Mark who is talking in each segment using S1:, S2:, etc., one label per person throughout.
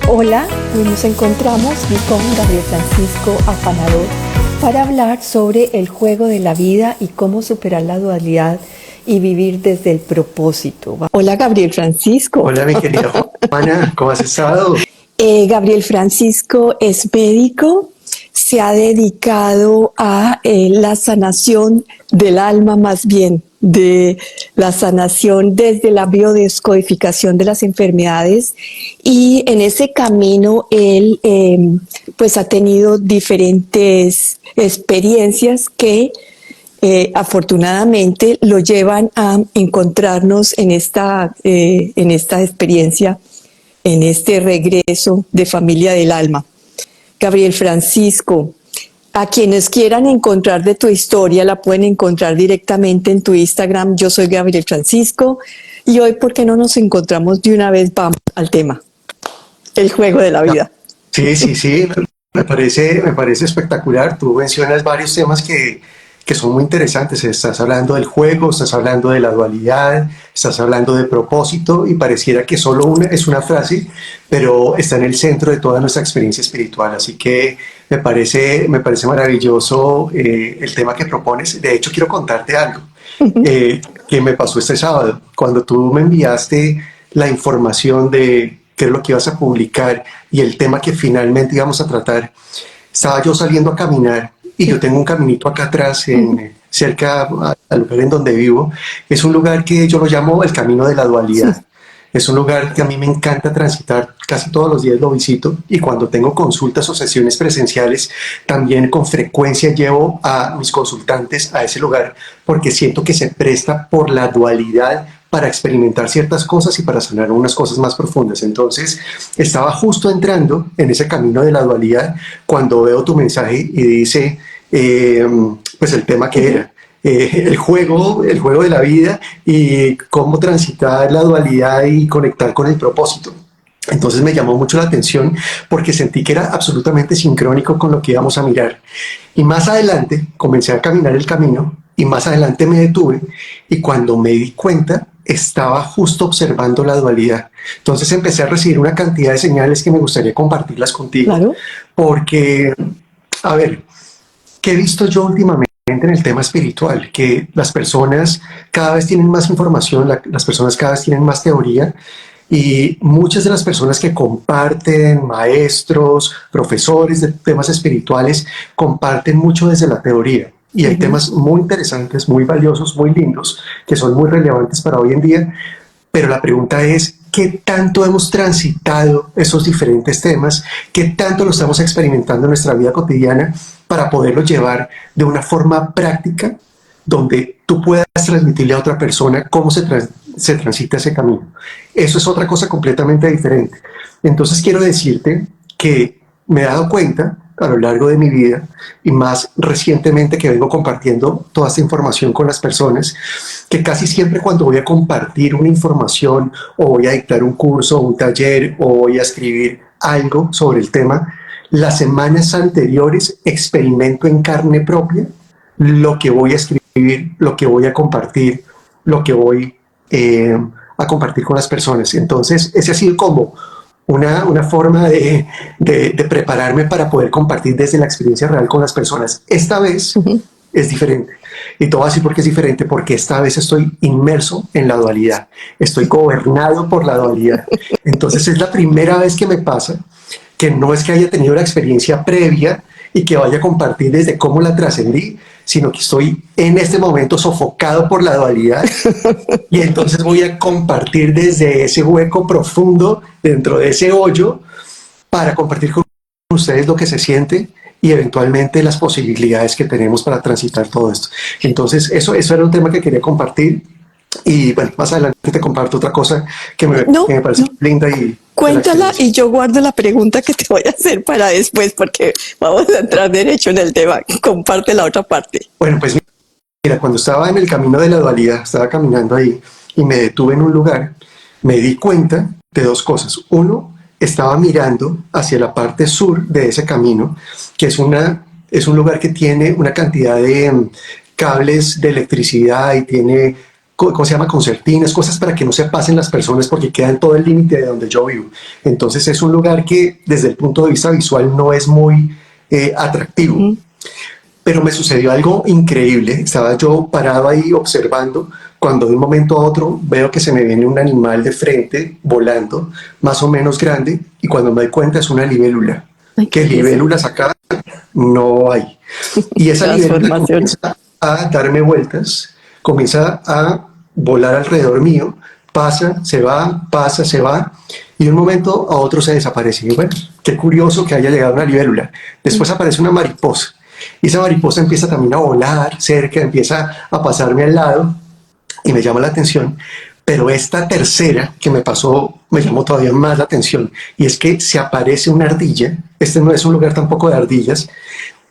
S1: Hola, hoy nos encontramos con Gabriel Francisco Afanador para hablar sobre el juego de la vida y cómo superar la dualidad y vivir desde el propósito. Hola, Gabriel Francisco.
S2: Hola, mi querida Juana, ¿cómo has estado?
S1: Gabriel Francisco es médico, se ha dedicado a la sanación del alma, más bien de la sanación desde la biodescodificación de las enfermedades, y en ese camino él pues ha tenido diferentes experiencias que afortunadamente lo llevan a encontrarnos en esta experiencia, en este regreso de Familia del Alma. Gabriel Francisco, a quienes quieran encontrar de tu historia, la pueden encontrar directamente en tu Instagram. Yo soy Gabriel Francisco y hoy, ¿por qué no nos encontramos de una vez? Vamos al tema, el juego de la vida.
S2: Sí, me parece espectacular. Tú mencionas varios temas que son muy interesantes. Estás hablando del juego, estás hablando de la dualidad, estás hablando de propósito, y pareciera que solo es una frase, pero está en el centro de toda nuestra experiencia espiritual. Así que me parece maravilloso el tema que propones. De hecho, quiero contarte algo que me pasó este sábado. Cuando tú me enviaste la información de qué es lo que ibas a publicar y el tema que finalmente íbamos a tratar, estaba yo saliendo a caminar, y yo tengo un caminito acá atrás, cerca al lugar en donde vivo. Es un lugar que yo lo llamo el camino de la dualidad. Es un lugar que a mí me encanta transitar, casi todos los días lo visito, y cuando tengo consultas o sesiones presenciales, también con frecuencia llevo a mis consultantes a ese lugar, porque siento que se presta por la dualidad para experimentar ciertas cosas y para sanar unas cosas más profundas. Entonces, estaba justo entrando en ese camino de la dualidad cuando veo tu mensaje y dice, pues el tema que era. El juego de la vida y cómo transitar la dualidad y conectar con el propósito. Entonces me llamó mucho la atención porque sentí que era absolutamente sincrónico con lo que íbamos a mirar. Y más adelante comencé a caminar el camino, y más adelante me detuve, y cuando me di cuenta estaba justo observando la dualidad. Entonces empecé a recibir una cantidad de señales que me gustaría compartirlas contigo.
S1: Claro.
S2: Porque, a ver, ¿qué he visto yo últimamente en el tema espiritual? Que las personas cada vez tienen más información, las personas cada vez tienen más teoría, y muchas de las personas que comparten, maestros, profesores de temas espirituales, comparten mucho desde la teoría. Y hay temas muy interesantes, muy valiosos, muy lindos, que son muy relevantes para hoy en día. Pero la pregunta es, ¿qué tanto hemos transitado esos diferentes temas? ¿Qué tanto lo estamos experimentando en nuestra vida cotidiana para poderlo llevar de una forma práctica, donde tú puedas transmitirle a otra persona cómo se transita ese camino? Eso es otra cosa completamente diferente. Entonces quiero decirte que me he dado cuenta a lo largo de mi vida, y más recientemente que vengo compartiendo toda esta información con las personas, que casi siempre cuando voy a compartir una información, o voy a dictar un curso, un taller, o voy a escribir algo sobre el tema, las semanas anteriores experimento en carne propia lo que voy a escribir, lo que voy a compartir, lo que voy a compartir con las personas. Entonces, ese ha sido como una forma de prepararme para poder compartir desde la experiencia real con las personas. Esta vez es diferente. Y todo así porque es diferente, porque esta vez estoy inmerso en la dualidad. Estoy gobernado por la dualidad. Entonces es la primera vez que me pasa, que no es que haya tenido la experiencia previa y que vaya a compartir desde cómo la trascendí, sino que estoy en este momento sofocado por la dualidad, y entonces voy a compartir desde ese hueco profundo, dentro de ese hoyo, para compartir con ustedes lo que se siente y eventualmente las posibilidades que tenemos para transitar todo esto. Entonces eso era un tema que quería compartir, y bueno, más adelante te comparto otra cosa que me parece linda. Y
S1: cuéntala, y yo guardo la pregunta que te voy a hacer para después, porque vamos a entrar derecho en el tema. Comparte la otra parte.
S2: Bueno, pues mira, cuando estaba en el camino de la dualidad, estaba caminando ahí y me detuve en un lugar, me di cuenta de dos cosas. Uno, estaba mirando hacia la parte sur de ese camino, que es un lugar que tiene una cantidad de cables de electricidad, y tiene ¿cómo se llama? Concertinas, cosas para que no se pasen las personas porque quedan todo el límite de donde yo vivo. Entonces es un lugar que desde el punto de vista visual no es muy atractivo. Pero me sucedió algo increíble. Estaba yo parado ahí observando cuando de un momento a otro veo que se me viene un animal de frente volando, más o menos grande, y cuando me doy cuenta es una libélula. Que libélulas acá no hay. Y esa libélula comienza a darme vueltas, comienza a volar alrededor mío, pasa, se va, y de un momento a otro se desaparece. Y bueno, qué curioso que haya llegado una libélula. Después aparece una mariposa. Y esa mariposa empieza también a volar cerca, empieza a pasarme al lado y me llama la atención. Pero esta tercera que me pasó me llamó todavía más la atención, y es que se aparece una ardilla. Este no es un lugar tampoco de ardillas.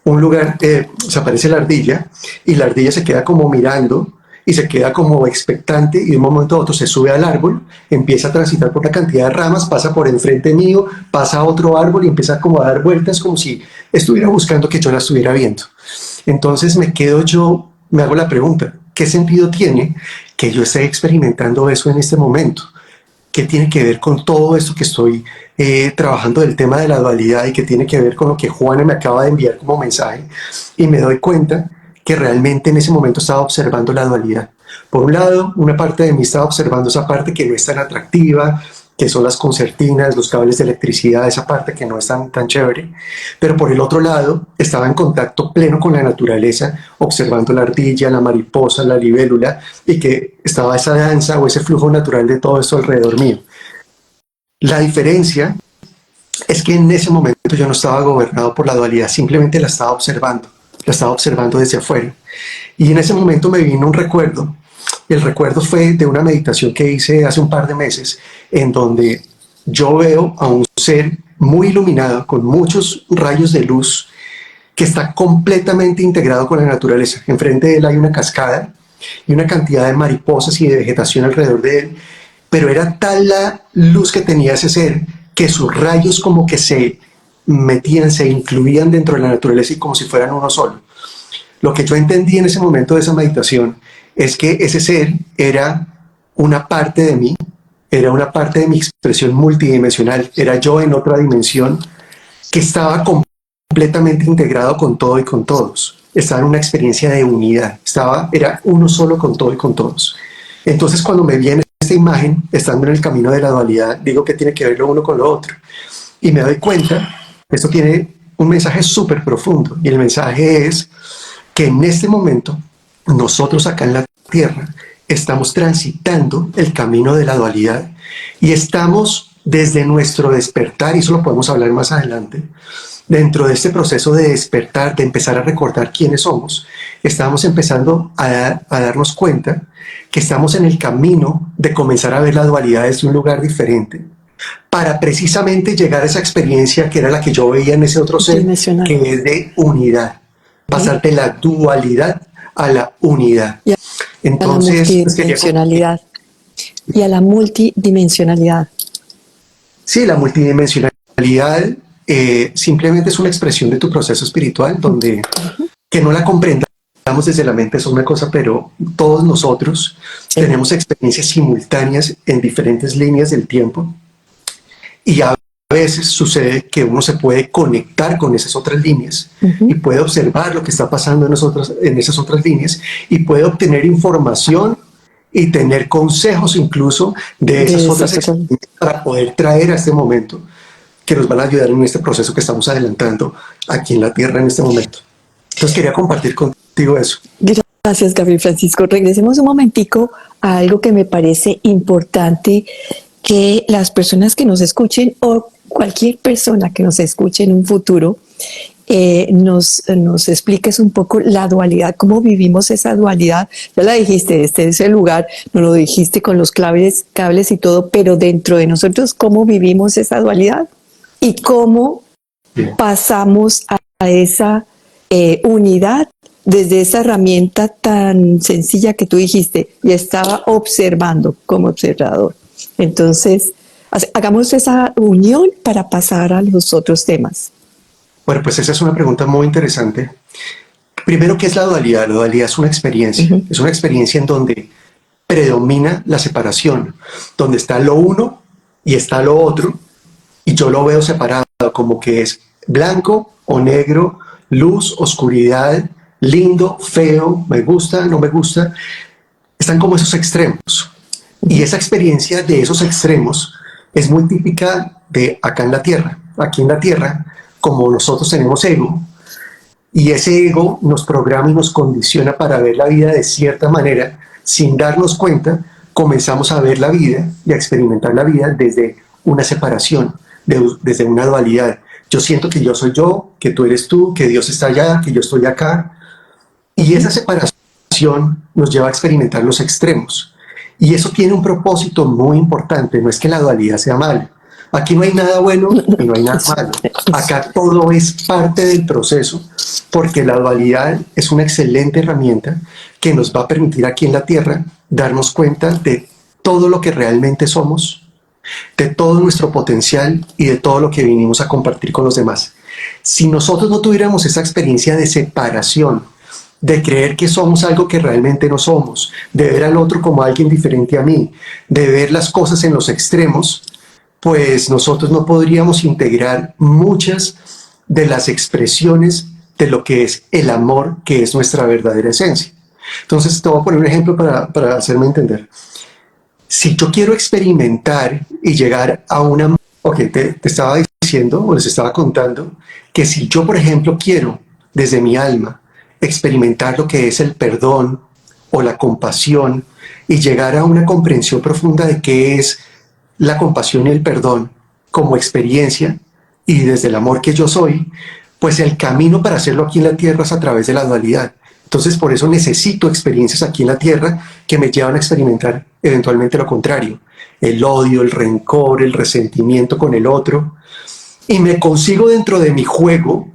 S2: Un lugar, se aparece la ardilla y la ardilla se queda como mirando y se queda como expectante, y de un momento a otro se sube al árbol, empieza a transitar por una cantidad de ramas, pasa por enfrente mío, pasa a otro árbol y empieza como a dar vueltas como si estuviera buscando que yo la estuviera viendo. Entonces me hago la pregunta, ¿qué sentido tiene que yo esté experimentando eso en este momento? ¿Qué tiene que ver con todo esto que estoy trabajando del tema de la dualidad, y que tiene que ver con lo que Juana me acaba de enviar como mensaje? Y me doy cuenta que realmente en ese momento estaba observando la dualidad. Por un lado, una parte de mí estaba observando esa parte que no es tan atractiva, que son las concertinas, los cables de electricidad, esa parte que no es tan chévere. Pero por el otro lado, estaba en contacto pleno con la naturaleza, observando la ardilla, la mariposa, la libélula, y que estaba esa danza o ese flujo natural de todo esto alrededor mío. La diferencia es que en ese momento yo no estaba gobernado por la dualidad, simplemente la estaba observando desde afuera. Y en ese momento me vino un recuerdo. El recuerdo fue de una meditación que hice hace un par de meses, en donde yo veo a un ser muy iluminado, con muchos rayos de luz, que está completamente integrado con la naturaleza. Enfrente de él hay una cascada y una cantidad de mariposas y de vegetación alrededor de él, pero era tal la luz que tenía ese ser, que sus rayos como que se metían, se incluían dentro de la naturaleza, y como si fueran uno solo. Lo que yo entendí en ese momento de esa meditación es que ese ser era una parte de mí, era una parte de mi expresión multidimensional, era yo en otra dimensión que estaba completamente integrado con todo y con todos. Estaba en una experiencia de unidad, era uno solo con todo y con todos. Entonces, cuando me viene esta imagen, estando en el camino de la dualidad, digo que tiene que ver lo uno con lo otro. Y me doy cuenta, esto tiene un mensaje súper profundo, y el mensaje es que en este momento, nosotros acá en la Tierra, estamos transitando el camino de la dualidad, y estamos desde nuestro despertar, y eso lo podemos hablar más adelante, dentro de este proceso de despertar, de empezar a recordar quiénes somos, estamos empezando a darnos cuenta que estamos en el camino de comenzar a ver la dualidad desde un lugar diferente, para precisamente llegar a esa experiencia que era la que yo veía en ese otro ser, que es de unidad, pasar de la dualidad a la unidad. Entonces,
S1: y a la multidimensionalidad.
S2: Sí, la multidimensionalidad simplemente es una expresión de tu proceso espiritual, donde que no la comprendamos desde la mente es una cosa, pero todos nosotros tenemos experiencias simultáneas en diferentes líneas del tiempo, y a veces sucede que uno se puede conectar con esas otras líneas y puede observar lo que está pasando en esas otras líneas, y puede obtener información y tener consejos incluso de esas otras experiencias para poder traer a este momento, que nos van a ayudar en este proceso que estamos adelantando aquí en la Tierra en este momento. Entonces quería compartir contigo eso.
S1: Gracias, Gabriel Francisco. Regresemos un momentico a algo que me parece importante, que las personas que nos escuchen, o cualquier persona que nos escuche en un futuro, nos expliques un poco la dualidad, cómo vivimos esa dualidad. Ya la dijiste, este es el lugar, nos lo dijiste con los cables y todo, pero dentro de nosotros, ¿cómo vivimos esa dualidad? Y cómo pasamos a esa unidad desde esa herramienta tan sencilla que tú dijiste, y estaba observando como observador. Entonces, hagamos esa unión para pasar a los otros temas.
S2: Bueno, pues esa es una pregunta muy interesante. Primero, ¿qué es la dualidad? La dualidad es una experiencia. Es una experiencia en donde predomina la separación, donde está lo uno y está lo otro, y yo lo veo separado, como que es blanco o negro, luz, oscuridad, lindo, feo, me gusta, no me gusta. Están como esos extremos. Y esa experiencia de esos extremos es muy típica de acá en la Tierra. Aquí en la Tierra, como nosotros tenemos ego, y ese ego nos programa y nos condiciona para ver la vida de cierta manera, sin darnos cuenta, comenzamos a ver la vida y a experimentar la vida desde una separación, desde una dualidad. Yo siento que yo soy yo, que tú eres tú, que Dios está allá, que yo estoy acá. Y esa separación nos lleva a experimentar los extremos. Y eso tiene un propósito muy importante, no es que la dualidad sea mala. Aquí no hay nada bueno y no hay nada malo. Acá todo es parte del proceso, porque la dualidad es una excelente herramienta que nos va a permitir aquí en la Tierra darnos cuenta de todo lo que realmente somos, de todo nuestro potencial y de todo lo que vinimos a compartir con los demás. Si nosotros no tuviéramos esa experiencia de separación, de creer que somos algo que realmente no somos, de ver al otro como alguien diferente a mí, de ver las cosas en los extremos, pues nosotros no podríamos integrar muchas de las expresiones de lo que es el amor, que es nuestra verdadera esencia. Entonces, te voy a poner un ejemplo para hacerme entender. Si yo quiero experimentar y llegar a una... Ok, te estaba diciendo, o les estaba contando, que si yo, por ejemplo, quiero, desde mi alma, experimentar lo que es el perdón o la compasión y llegar a una comprensión profunda de qué es la compasión y el perdón como experiencia y desde el amor que yo soy, pues el camino para hacerlo aquí en la Tierra es a través de la dualidad. Entonces por eso necesito experiencias aquí en la Tierra que me llevan a experimentar eventualmente lo contrario, el odio, el rencor, el resentimiento con el otro, y me consigo dentro de mi juego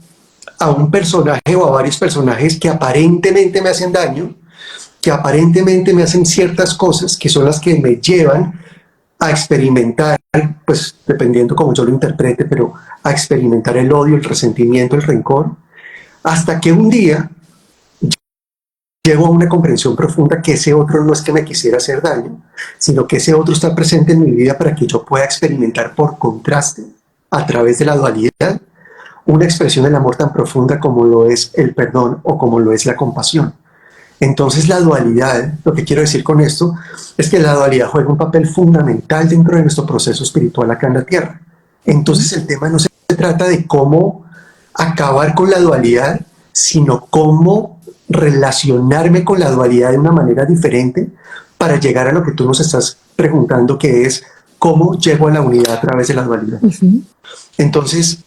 S2: a un personaje o a varios personajes que aparentemente me hacen daño, que aparentemente me hacen ciertas cosas que son las que me llevan a experimentar, pues dependiendo como yo lo interprete, pero a experimentar el odio, el resentimiento, el rencor, hasta que un día llego a una comprensión profunda que ese otro no es que me quisiera hacer daño, sino que ese otro está presente en mi vida para que yo pueda experimentar por contraste, a través de la dualidad, una expresión del amor tan profunda como lo es el perdón o como lo es la compasión. Entonces la dualidad, lo que quiero decir con esto, es que la dualidad juega un papel fundamental dentro de nuestro proceso espiritual acá en la Tierra. Entonces el tema no se trata de cómo acabar con la dualidad, sino cómo relacionarme con la dualidad de una manera diferente para llegar a lo que tú nos estás preguntando, que es cómo llego a la unidad a través de la dualidad. Entonces,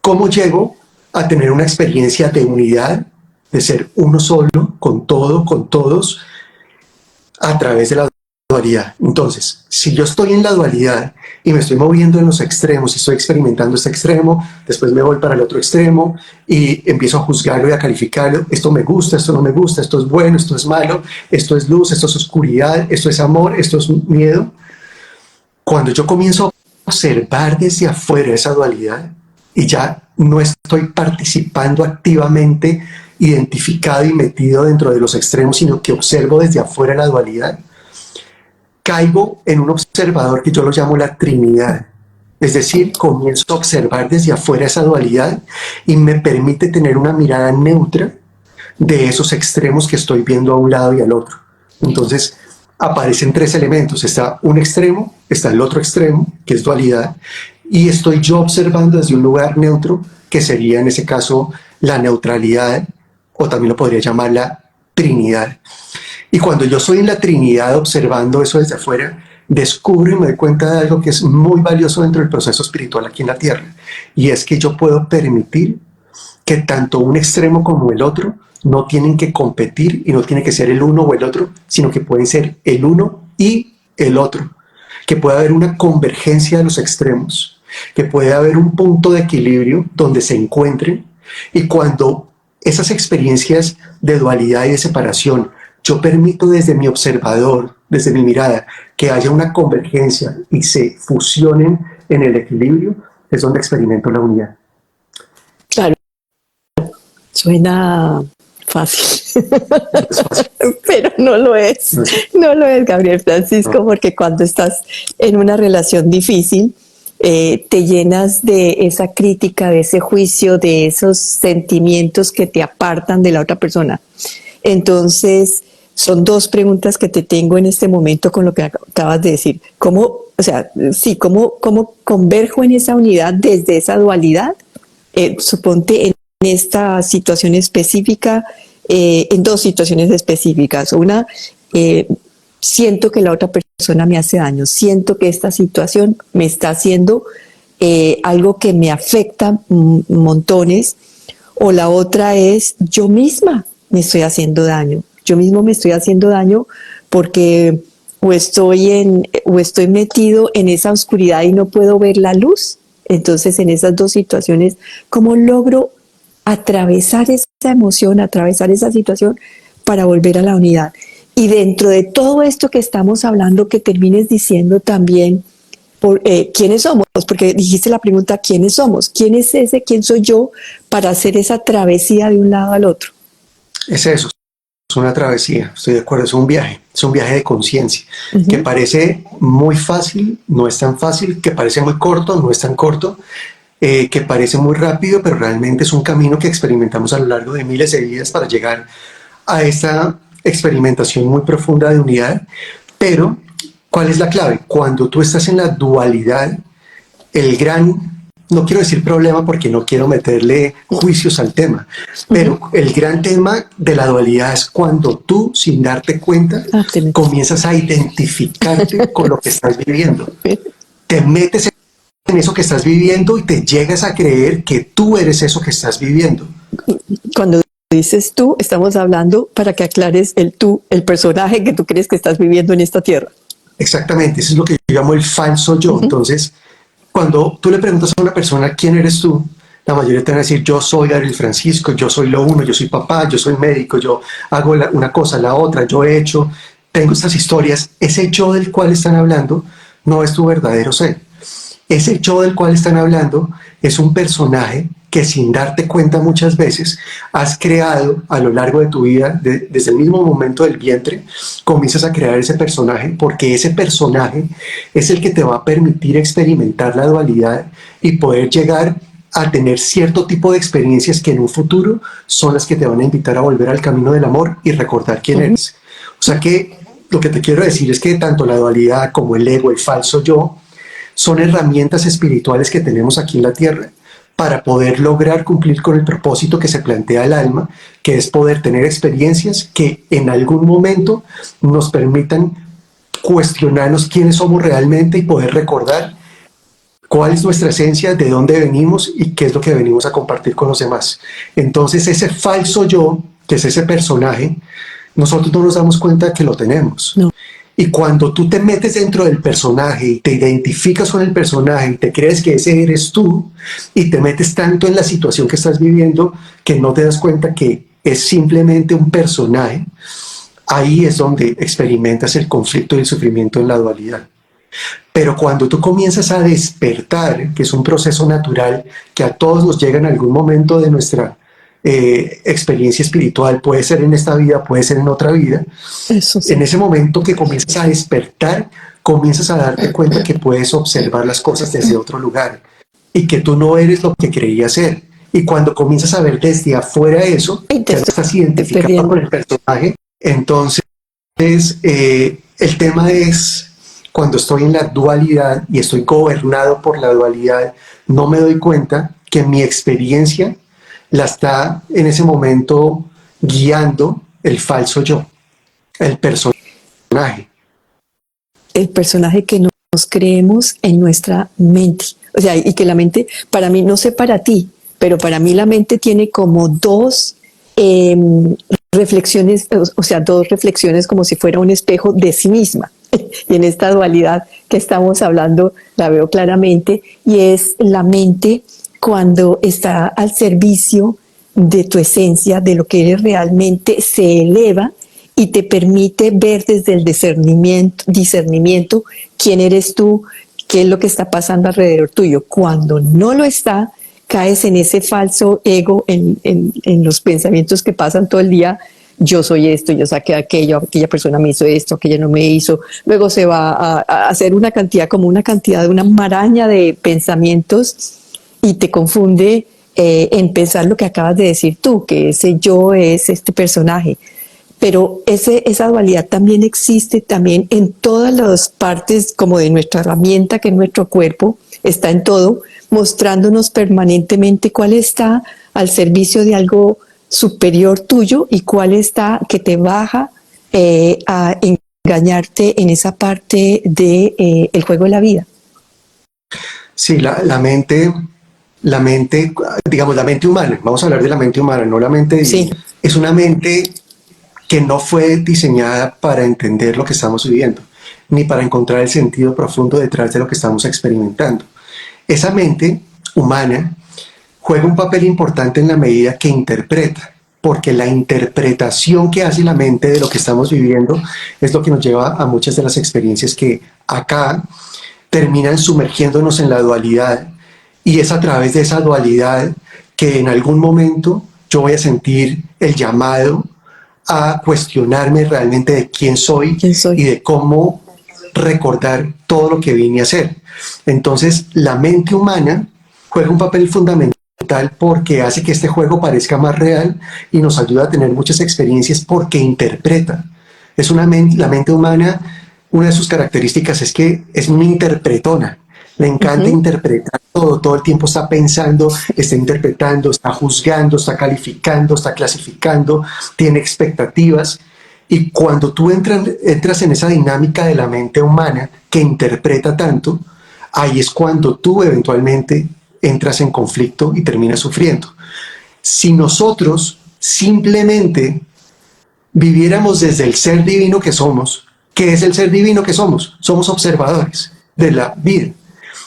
S2: ¿cómo llego a tener una experiencia de unidad, de ser uno solo, con todo, con todos, a través de la dualidad? Entonces, si yo estoy en la dualidad y me estoy moviendo en los extremos y estoy experimentando este extremo, después me voy para el otro extremo y empiezo a juzgarlo y a calificarlo, esto me gusta, esto no me gusta, esto es bueno, esto es malo, esto es luz, esto es oscuridad, esto es amor, esto es miedo. Cuando yo comienzo a observar desde afuera esa dualidad y ya no estoy participando activamente, identificado y metido dentro de los extremos, sino que observo desde afuera la dualidad, caigo en un observador que yo lo llamo la Trinidad. Es decir, comienzo a observar desde afuera esa dualidad y me permite tener una mirada neutra de esos extremos que estoy viendo a un lado y al otro. Entonces aparecen tres elementos: está un extremo, está el otro extremo, que es dualidad, y estoy yo observando desde un lugar neutro, que sería en ese caso la neutralidad, o también lo podría llamar la Trinidad. Y cuando yo estoy en la Trinidad observando eso desde afuera, descubro y me doy cuenta de algo que es muy valioso dentro del proceso espiritual aquí en la Tierra, y es que yo puedo permitir que tanto un extremo como el otro no tienen que competir y no tiene que ser el uno o el otro, sino que pueden ser el uno y el otro, que puede haber una convergencia de los extremos, que puede haber un punto de equilibrio donde se encuentren, y cuando esas experiencias de dualidad y de separación yo permito desde mi observador, desde mi mirada, que haya una convergencia y se fusionen en el equilibrio, es donde experimento la unidad.
S1: Claro, suena fácil.
S2: No es fácil.
S1: Pero no lo es,
S2: No es-
S1: no lo es, Gabriel Francisco,
S2: no.
S1: porque cuando estás en una relación difícil, te llenas de esa crítica, de ese juicio, de esos sentimientos que te apartan de la otra persona. Entonces, son dos preguntas que te tengo en este momento con lo que acabas de decir. ¿Cómo, o sea, sí, cómo converjo en esa unidad desde esa dualidad? Suponte en esta situación específica, en dos situaciones específicas. Una, eh, siento que la otra persona me hace daño, siento que esta situación me está haciendo algo que me afecta montones. O la otra es yo misma me estoy haciendo daño, yo mismo me estoy haciendo daño porque o estoy metido en esa oscuridad y no puedo ver la luz. Entonces, en esas dos situaciones, ¿cómo logro atravesar esa emoción, atravesar esa situación para volver a la unidad? Y dentro de todo esto que estamos hablando, que termines diciendo también quiénes somos, porque dijiste la pregunta, ¿quiénes somos? ¿Quién es ese? ¿Quién soy yo para hacer esa travesía de un lado al otro?
S2: Es eso, es una travesía, estoy de acuerdo, es un viaje de conciencia, que
S1: Ujú.
S2: parece muy fácil, no es tan fácil, que parece muy corto, no es tan corto, que parece muy rápido, pero realmente es un camino que experimentamos a lo largo de miles de vidas para llegar a esta experimentación muy profunda de unidad. Pero, ¿cuál es la clave? Cuando tú estás en la dualidad, el gran, no quiero decir problema porque no quiero meterle juicios al tema, pero
S1: Ujú.
S2: el gran tema de la dualidad es cuando tú, sin darte cuenta,
S1: Ah, te metes.
S2: comienzas a identificarte con lo que estás viviendo. Te metes en eso que estás viviendo y te llegas a creer que tú eres eso que estás viviendo.
S1: Cuando dices tú, estamos hablando para que aclares el tú, el personaje que tú crees que estás viviendo en esta tierra.
S2: Exactamente, eso es lo que yo llamo el falso yo.
S1: Ujú.
S2: Entonces, cuando tú le preguntas a una persona quién eres tú, la mayoría te van a decir yo soy Gabriel Francisco, yo soy lo uno, yo soy papá, yo soy médico, yo hago una cosa, la otra, yo he hecho, tengo estas historias. Ese yo del cual están hablando no es tu verdadero ser. Ese yo del cual están hablando es un personaje que sin darte cuenta muchas veces has creado a lo largo de tu vida, desde el mismo momento del vientre, comienzas a crear ese personaje porque ese personaje es el que te va a permitir experimentar la dualidad y poder llegar a tener cierto tipo de experiencias que en un futuro son las que te van a invitar a volver al camino del amor y recordar quién
S1: Ujú.
S2: eres. O sea que lo que te quiero decir es que tanto la dualidad como el ego, el falso yo, son herramientas espirituales que tenemos aquí en la tierra para poder lograr cumplir con el propósito que se plantea el alma, que es poder tener experiencias que en algún momento nos permitan cuestionarnos quiénes somos realmente y poder recordar cuál es nuestra esencia, de dónde venimos y qué es lo que venimos a compartir con los demás. Entonces ese falso yo, que es ese personaje, nosotros no nos damos cuenta que lo tenemos.
S1: No.
S2: Y cuando tú te metes dentro del personaje y te identificas con el personaje y te crees que ese eres tú y te metes tanto en la situación que estás viviendo que no te das cuenta que es simplemente un personaje, ahí es donde experimentas el conflicto y el sufrimiento en la dualidad. Pero cuando tú comienzas a despertar, que es un proceso natural que a todos nos llega en algún momento de nuestra experiencia espiritual, puede ser en esta vida, puede ser en otra vida,
S1: Eso
S2: en
S1: sí.
S2: ese momento que comienzas a despertar, comienzas a darte cuenta que puedes observar las cosas desde otro lugar y que tú no eres lo que creías ser. Y cuando comienzas a ver desde afuera eso,
S1: Y te
S2: ya no
S1: estoy
S2: estás identificado
S1: perdiendo.
S2: con el personaje. Entonces, el tema es cuando estoy en la dualidad y estoy gobernado por la dualidad, no me doy cuenta que mi experiencia la está en ese momento guiando el falso yo, el personaje.
S1: El personaje que nos creemos en nuestra mente. O sea, y que la mente, para mí, no sé para ti, pero para mí la mente tiene como dos eh, reflexiones, o sea, dos reflexiones como si fuera un espejo de sí misma. Y en esta dualidad que estamos hablando la veo claramente, y es la mente cuando está al servicio de tu esencia, de lo que eres realmente, se eleva y te permite ver desde el discernimiento quién eres tú, qué es lo que está pasando alrededor tuyo. Cuando no lo está, caes en ese falso ego, en los pensamientos que pasan todo el día. Yo soy esto, yo saqué aquello, aquella persona me hizo esto, aquella no me hizo. Luego se va a hacer una cantidad, una maraña de pensamientos y te confunde en pensar lo que acabas de decir tú, que ese yo es este personaje. Pero esa dualidad también existe también en todas las partes como de nuestra herramienta, que es nuestro cuerpo, está en todo, mostrándonos permanentemente cuál está al servicio de algo superior tuyo y cuál está que te baja a engañarte en esa parte de el juego de la vida.
S2: Sí, la mente, digamos, la mente humana, vamos a hablar de la mente humana, no la mente divina.
S1: Sí.
S2: Es una mente que no fue diseñada para entender lo que estamos viviendo, ni para encontrar el sentido profundo detrás de lo que estamos experimentando. Esa mente humana juega un papel importante en la medida que interpreta, porque la interpretación que hace la mente de lo que estamos viviendo es lo que nos lleva a muchas de las experiencias que acá terminan sumergiéndonos en la dualidad, y es a través de esa dualidad que en algún momento yo voy a sentir el llamado a cuestionarme realmente de quién soy y de cómo recordar todo lo que vine a hacer. Entonces, la mente humana juega un papel fundamental porque hace que este juego parezca más real y nos ayuda a tener muchas experiencias porque interpreta. La mente humana, una de sus características es que es una interpretona. Le encanta interpretar todo el tiempo está pensando, está interpretando, está juzgando, está calificando, está clasificando, tiene expectativas. Y cuando tú entras en esa dinámica de la mente humana que interpreta tanto, ahí es cuando tú eventualmente entras en conflicto y terminas sufriendo. Si nosotros simplemente viviéramos desde el ser divino que somos, ¿qué es el ser divino que somos? Somos observadores de la vida.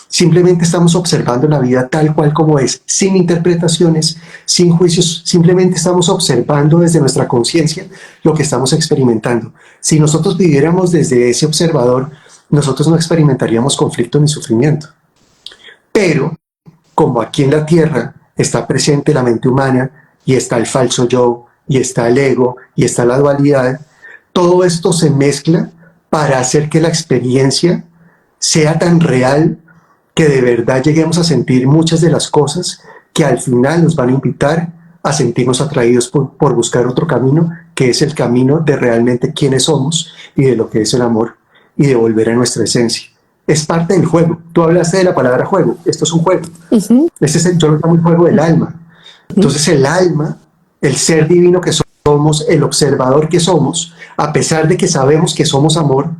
S2: Simplemente estamos observando la vida tal cual como es, sin interpretaciones, sin juicios, simplemente estamos observando desde nuestra conciencia lo que estamos experimentando. Si nosotros viviéramos desde ese observador, nosotros no experimentaríamos conflicto ni sufrimiento. Pero, como aquí en la Tierra está presente la mente humana, y está el falso yo, y está el ego, y está la dualidad, todo esto se mezcla para hacer que la experiencia sea tan real que de verdad lleguemos a sentir muchas de las cosas que al final nos van a invitar a sentirnos atraídos por buscar otro camino, que es el camino de realmente quiénes somos y de lo que es el amor y de volver a nuestra esencia. Es parte del juego. Tú hablaste de la palabra juego. Esto es un juego. Yo lo llamo el juego del alma. Entonces el alma, el ser divino que somos, el observador que somos, a pesar de que sabemos que somos amor,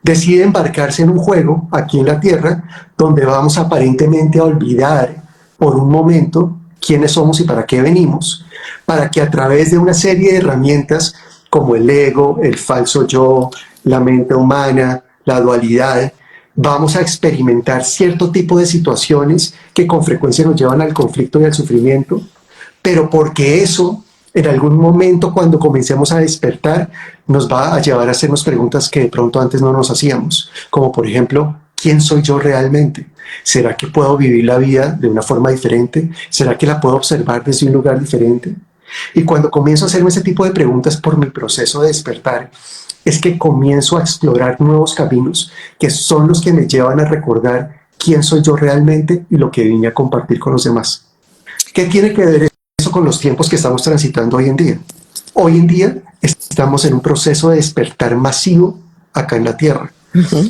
S2: decide embarcarse en un juego aquí en la Tierra donde vamos aparentemente a olvidar por un momento quiénes somos y para qué venimos, para que a través de una serie de herramientas como el ego, el falso yo, la mente humana, la dualidad, vamos a experimentar cierto tipo de situaciones que con frecuencia nos llevan al conflicto y al sufrimiento, pero porque eso en algún momento cuando comencemos a despertar nos va a llevar a hacernos preguntas que de pronto antes no nos hacíamos, como por ejemplo, ¿quién soy yo realmente? ¿Será que puedo vivir la vida de una forma diferente? ¿Será que la puedo observar desde un lugar diferente? Y cuando comienzo a hacerme ese tipo de preguntas por mi proceso de despertar, es que comienzo a explorar nuevos caminos que son los que me llevan a recordar quién soy yo realmente y lo que vine a compartir con los demás. ¿Qué tiene que ver eso con los tiempos que estamos transitando hoy en día? Hoy en día estamos en un proceso de despertar masivo acá en la Tierra.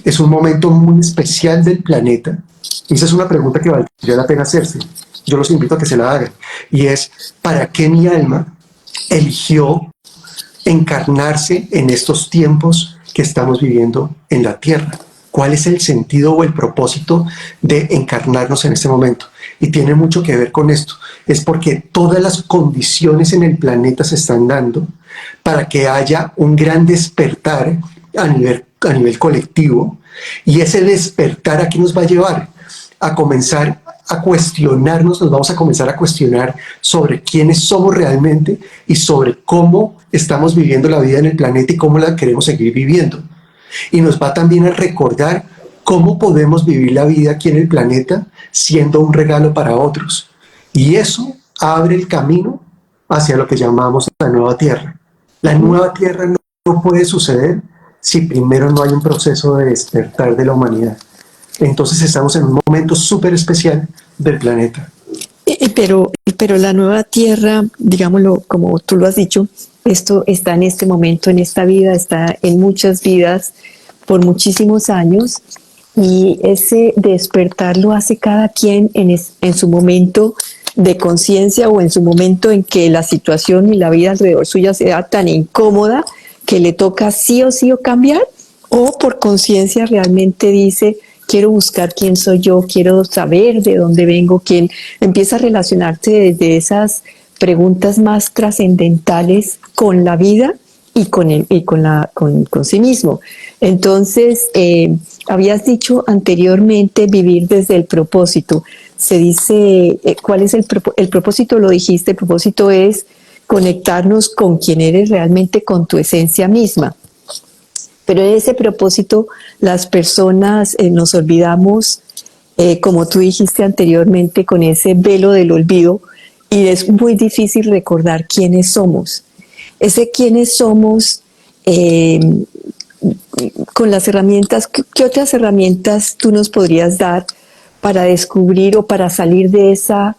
S2: Es un momento muy especial del planeta. Y esa es una pregunta que valdría la pena hacerse. Yo los invito a que se la hagan. Y es, ¿para qué mi alma eligió encarnarse en estos tiempos que estamos viviendo en la Tierra? ¿Cuál es el sentido o el propósito de encarnarnos en este momento? Y tiene mucho que ver con esto. Es porque todas las condiciones en el planeta se están dando para que haya un gran despertar a nivel colectivo. Y ese despertar, ¿a qué nos va a llevar? A comenzar a cuestionarnos, nos vamos a comenzar a cuestionar sobre quiénes somos realmente y sobre cómo estamos viviendo la vida en el planeta y cómo la queremos seguir viviendo. Y nos va también a recordar cómo podemos vivir la vida aquí en el planeta siendo un regalo para otros. Y eso abre el camino hacia lo que llamamos la nueva tierra. La nueva tierra no puede suceder si primero no hay un proceso de despertar de la humanidad. Entonces estamos en un momento súper especial del planeta.
S1: Pero la nueva tierra, digámoslo como tú lo has dicho, esto está en este momento, en esta vida, está en muchas vidas por muchísimos años, y ese despertar lo hace cada quien en su momento de conciencia, o en su momento en que la situación y la vida alrededor suya sea tan incómoda que le toca sí o cambiar, o por conciencia realmente dice: quiero buscar quién soy yo, quiero saber de dónde vengo, quién empieza a relacionarse desde esas preguntas más trascendentales con la vida y con sí mismo. Entonces, habías dicho anteriormente vivir desde el propósito. Se dice, ¿cuál es el propósito? Lo dijiste, el propósito es conectarnos con quien eres realmente, con tu esencia misma. Pero en ese propósito las personas nos olvidamos, como tú dijiste anteriormente, con ese velo del olvido, y es muy difícil recordar quiénes somos. Ese quiénes somos, con las herramientas, ¿qué otras herramientas tú nos podrías dar para descubrir o para salir de esa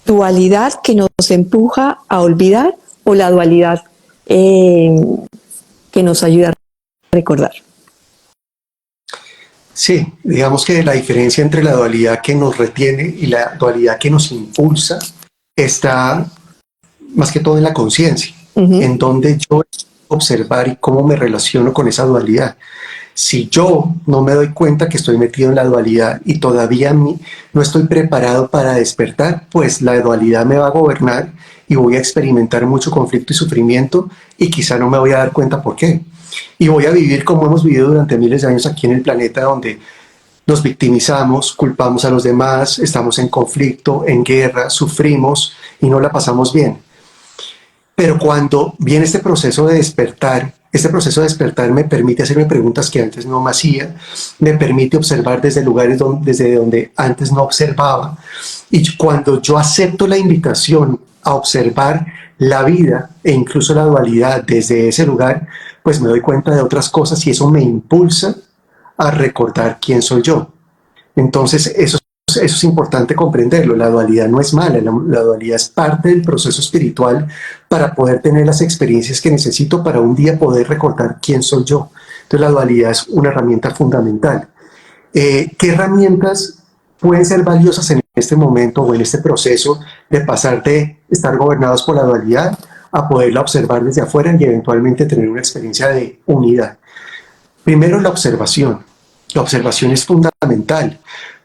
S1: dualidad que nos empuja a olvidar, o la dualidad que nos ayuda a recordar?
S2: Sí, digamos que la diferencia entre la dualidad que nos retiene y la dualidad que nos impulsa está más que todo en la conciencia, en donde yo observar y cómo me relaciono con esa dualidad. Si yo no me doy cuenta que estoy metido en la dualidad y todavía no estoy preparado para despertar, pues la dualidad me va a gobernar y voy a experimentar mucho conflicto y sufrimiento, y quizá no me voy a dar cuenta por qué. Y voy a vivir como hemos vivido durante miles de años aquí en el planeta, donde nos victimizamos, culpamos a los demás, estamos en conflicto, en guerra, sufrimos y no la pasamos bien. Pero cuando viene este proceso de despertar me permite hacerme preguntas que antes no me hacía, me permite observar desde lugares desde donde antes no observaba. Y cuando yo acepto la invitación a observar la vida e incluso la dualidad desde ese lugar, pues me doy cuenta de otras cosas, y eso me impulsa a recordar quién soy yo. Entonces, eso es importante comprenderlo. La dualidad no es mala, la dualidad es parte del proceso espiritual para poder tener las experiencias que necesito para un día poder recordar quién soy yo. Entonces, la dualidad es una herramienta fundamental. ¿Qué herramientas pueden ser valiosas en este momento o en este proceso de pasar de estar gobernados por la dualidad a poderla observar desde afuera y eventualmente tener una experiencia de unidad? Primero, la observación. La observación es fundamental.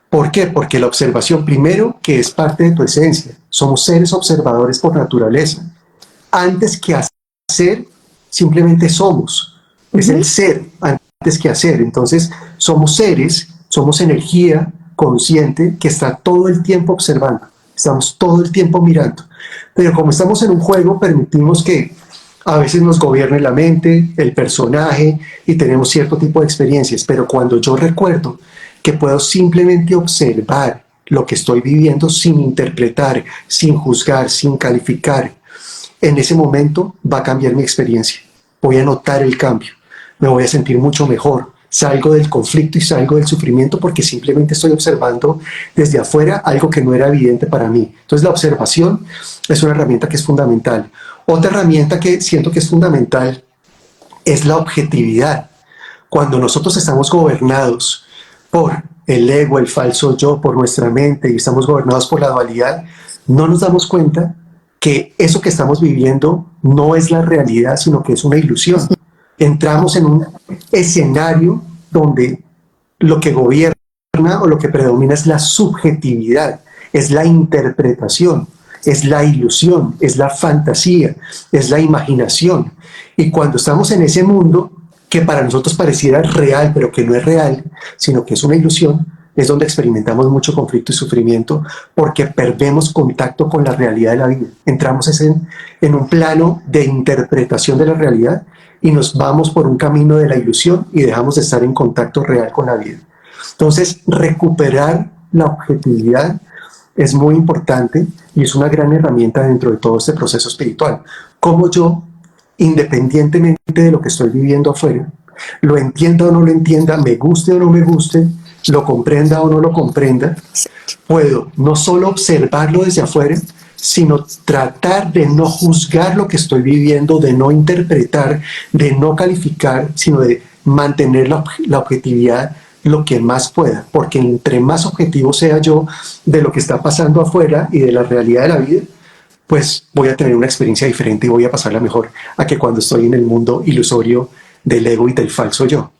S2: ¿Por qué? Porque la observación, primero, que es parte de tu esencia. Somos seres observadores por naturaleza. Antes que hacer, simplemente somos. Es el ser antes que hacer. Entonces, somos seres, somos energía consciente que está todo el tiempo observando. Estamos todo el tiempo mirando. Pero como estamos en un juego, permitimos que a veces nos gobierne la mente, el personaje, y tenemos cierto tipo de experiencias. Pero cuando yo recuerdo que puedo simplemente observar lo que estoy viviendo sin interpretar, sin juzgar, sin calificar, en ese momento va a cambiar mi experiencia. Voy a notar el cambio, me voy a sentir mucho mejor. Salgo del conflicto y salgo del sufrimiento porque simplemente estoy observando desde afuera algo que no era evidente para mí. Entonces, la observación es una herramienta que es fundamental. Otra herramienta que siento que es fundamental es la objetividad. Cuando nosotros estamos gobernados por el ego, el falso yo, por nuestra mente, y estamos gobernados por la dualidad, no nos damos cuenta que eso que estamos viviendo no es la realidad, sino que es una ilusión. Entramos en un escenario donde lo que gobierna o lo que predomina es la subjetividad, es la interpretación, es la ilusión, es la fantasía, es la imaginación. Y cuando estamos en ese mundo, que para nosotros pareciera real, pero que no es real, sino que es una ilusión, es donde experimentamos mucho conflicto y sufrimiento, porque perdemos contacto con la realidad de la vida. Entramos en un plano de interpretación de la realidad y nos vamos por un camino de la ilusión y dejamos de estar en contacto real con la vida. Entonces, recuperar la objetividad es muy importante y es una gran herramienta dentro de todo este proceso espiritual. Cómo yo, independientemente de lo que estoy viviendo afuera, lo entienda o no lo entienda, me guste o no me guste, lo comprenda o no lo comprenda, puedo no solo observarlo desde afuera, sino tratar de no juzgar lo que estoy viviendo, de no interpretar, de no calificar, sino de mantener la objetividad lo que más pueda, porque entre más objetivo sea yo de lo que está pasando afuera y de la realidad de la vida, pues voy a tener una experiencia diferente y voy a pasarla mejor a que cuando estoy en el mundo ilusorio del ego y del falso yo.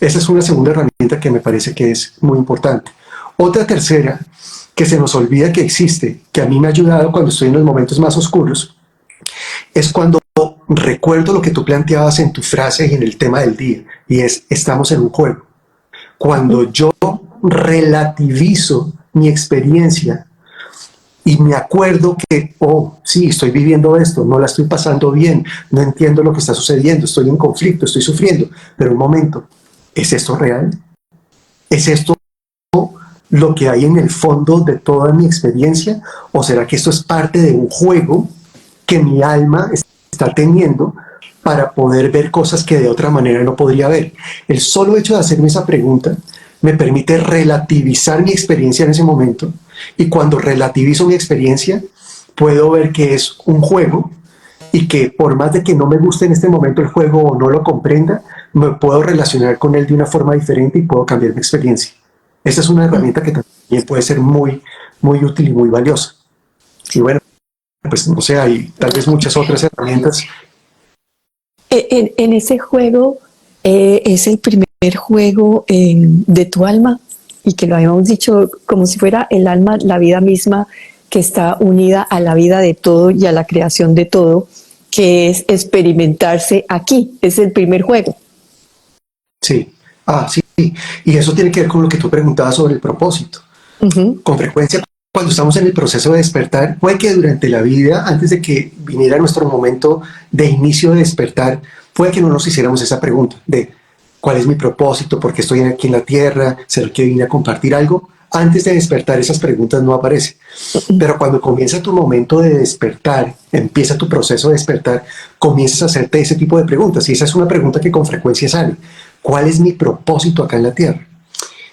S2: Esa es una segunda herramienta que me parece que es muy importante. Otra tercera, que se nos olvida que existe, que a mí me ha ayudado cuando estoy en los momentos más oscuros, es cuando recuerdo lo que tú planteabas en tu frase y en el tema del día, y es, estamos en un juego. Cuando yo relativizo mi experiencia y me acuerdo que, oh, sí, estoy viviendo esto, no la estoy pasando bien, no entiendo lo que está sucediendo, estoy en conflicto, estoy sufriendo, pero un momento, ¿es esto real? ¿Es esto lo que hay en el fondo de toda mi experiencia? ¿O será que esto es parte de un juego que mi alma está teniendo para poder ver cosas que de otra manera no podría ver? El solo hecho de hacerme esa pregunta me permite relativizar mi experiencia en ese momento, y cuando relativizo mi experiencia puedo ver que es un juego y que por más de que no me guste en este momento el juego o no lo comprenda, me puedo relacionar con él de una forma diferente y puedo cambiar mi experiencia. Esta es una herramienta que también puede ser muy, muy útil y muy valiosa. Y bueno, pues no sé, hay tal vez muchas otras herramientas.
S1: En ese juego es el primer juego de tu alma, y que lo habíamos dicho como si fuera el alma, la vida misma, que está unida a la vida de todo y a la creación de todo, que es experimentarse aquí. Es el primer juego.
S2: Sí, sí. Y eso tiene que ver con lo que tú preguntabas sobre el propósito. Con frecuencia, cuando estamos en el proceso de despertar, puede que durante la vida, antes de que viniera nuestro momento de inicio de despertar, puede que no nos hiciéramos esa pregunta de ¿cuál es mi propósito? ¿Por qué estoy aquí en la Tierra? ¿Será que vine a compartir algo? Antes de despertar esas preguntas no aparecen. Pero cuando comienza tu momento de despertar, empieza tu proceso de despertar, comienzas a hacerte ese tipo de preguntas. Y esa es una pregunta que con frecuencia sale. ¿Cuál es mi propósito acá en la Tierra?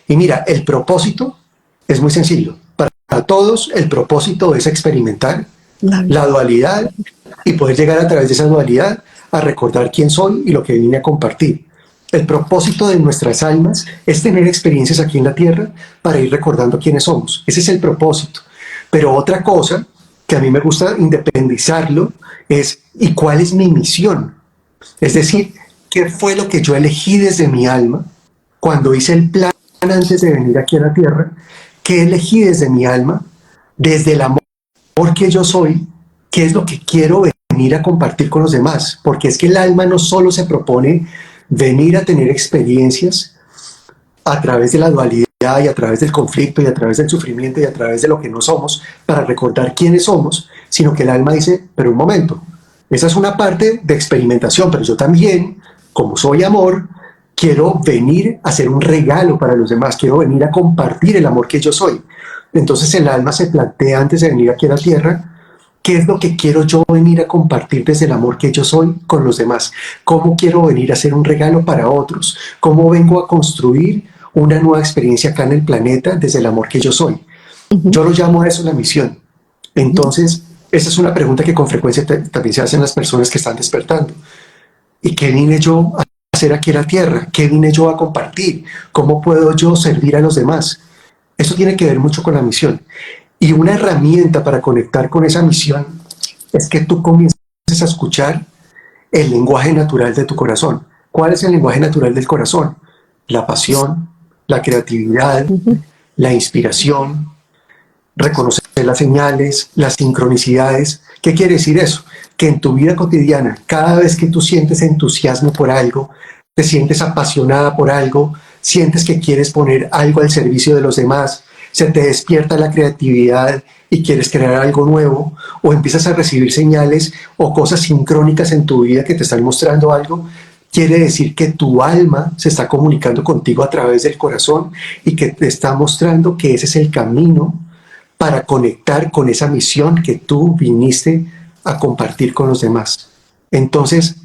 S2: Y mira, el propósito es muy sencillo. Para todos, el propósito es experimentar la dualidad y poder llegar a través de esa dualidad a recordar quién soy y lo que vine a compartir. El propósito de nuestras almas es tener experiencias aquí en la Tierra para ir recordando quiénes somos. Ese es el propósito. Pero otra cosa que a mí me gusta independizarlo es ¿y cuál es mi misión? Es decir, ¿qué fue lo que yo elegí desde mi alma cuando hice el plan antes de venir aquí a la Tierra? ¿Qué elegí desde mi alma, desde el amor que yo soy? ¿Qué es lo que quiero venir a compartir con los demás? Porque es que el alma no solo se propone venir a tener experiencias a través de la dualidad y a través del conflicto y a través del sufrimiento y a través de lo que no somos para recordar quiénes somos, sino que el alma dice, pero un momento, esa es una parte de experimentación, pero yo también, como soy amor, quiero venir a hacer un regalo para los demás, quiero venir a compartir el amor que yo soy. Entonces el alma se plantea antes de venir aquí a la Tierra, ¿qué es lo que quiero yo venir a compartir desde el amor que yo soy con los demás? ¿Cómo quiero venir a hacer un regalo para otros? ¿Cómo vengo a construir una nueva experiencia acá en el planeta desde el amor que yo soy? Yo lo llamo a eso la misión. Entonces, esa es una pregunta que con frecuencia también se hacen las personas que están despertando. ¿Y qué vine yo a hacer aquí en la Tierra? ¿Qué vine yo a compartir? ¿Cómo puedo yo servir a los demás? Eso tiene que ver mucho con la misión. Y una herramienta para conectar con esa misión es que tú comiences a escuchar el lenguaje natural de tu corazón. ¿Cuál es el lenguaje natural del corazón? La pasión, la creatividad, la inspiración, reconocer las señales, las sincronicidades. ¿Qué quiere decir eso? Que en tu vida cotidiana, cada vez que tú sientes entusiasmo por algo, te sientes apasionada por algo, sientes que quieres poner algo al servicio de los demás, se te despierta la creatividad y quieres crear algo nuevo, o empiezas a recibir señales o cosas sincrónicas en tu vida que te están mostrando algo, quiere decir que tu alma se está comunicando contigo a través del corazón y que te está mostrando que ese es el camino para conectar con esa misión que tú viniste a compartir con los demás. Entonces,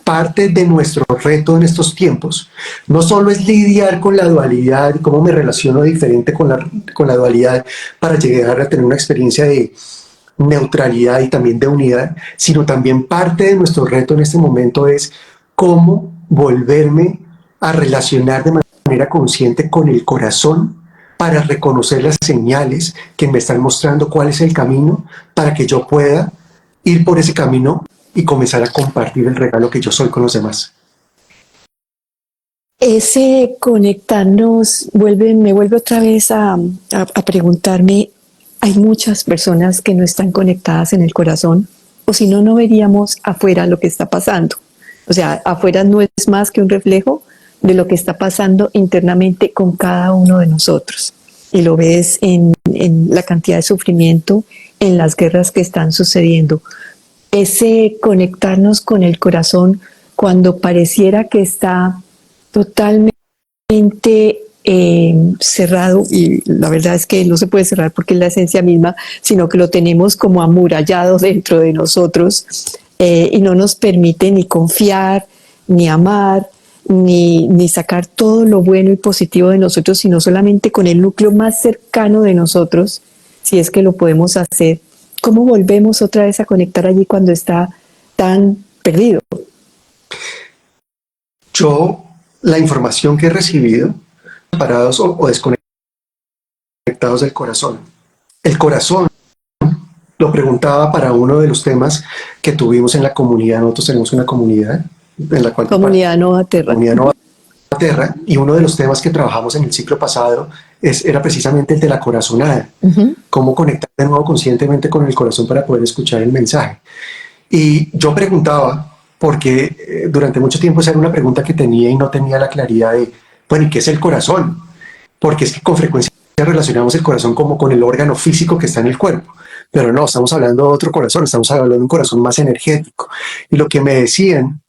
S2: parte de nuestro reto en estos tiempos no solo es lidiar con la dualidad y cómo me relaciono diferente con la dualidad para llegar a tener una experiencia de neutralidad y también de unidad, sino también parte de nuestro reto en este momento es cómo volverme a relacionar de manera consciente con el corazón para reconocer las señales que me están mostrando cuál es el camino para que yo pueda ir por ese camino y comenzar a compartir el regalo que yo soy con los demás.
S1: Ese conectarnos me vuelve otra vez a preguntarme, hay muchas personas que no están conectadas en el corazón, o si no, no veríamos afuera lo que está pasando. O sea, afuera no es más que un reflejo de lo que está pasando internamente con cada uno de nosotros. Y lo ves en la cantidad de sufrimiento, en las guerras que están sucediendo. Ese conectarnos con el corazón cuando pareciera que está totalmente cerrado, y la verdad es que no se puede cerrar porque es la esencia misma, sino que lo tenemos como amurallado dentro de nosotros, y no nos permite ni confiar, ni amar, ni sacar todo lo bueno y positivo de nosotros, sino solamente con el núcleo más cercano de nosotros, si es que lo podemos hacer. ¿Cómo volvemos otra vez a conectar allí cuando está tan perdido?
S2: Yo, la información que he recibido, separados o desconectados del corazón. El corazón, lo preguntaba para uno de los temas que tuvimos en la comunidad. Nosotros tenemos una comunidad en la cual...
S1: Comunidad Nova Terra.
S2: Comunidad Nova Terra, y uno de los temas que trabajamos en el ciclo pasado era precisamente el de la corazonada. Cómo conectar de nuevo conscientemente con el corazón para poder escuchar el mensaje. Y yo preguntaba, porque durante mucho tiempo esa era una pregunta que tenía y no tenía la claridad de, bueno, ¿y qué es el corazón? Porque es que con frecuencia relacionamos el corazón como con el órgano físico que está en el cuerpo, pero no, estamos hablando de otro corazón, estamos hablando de un corazón más energético. Y lo que me decían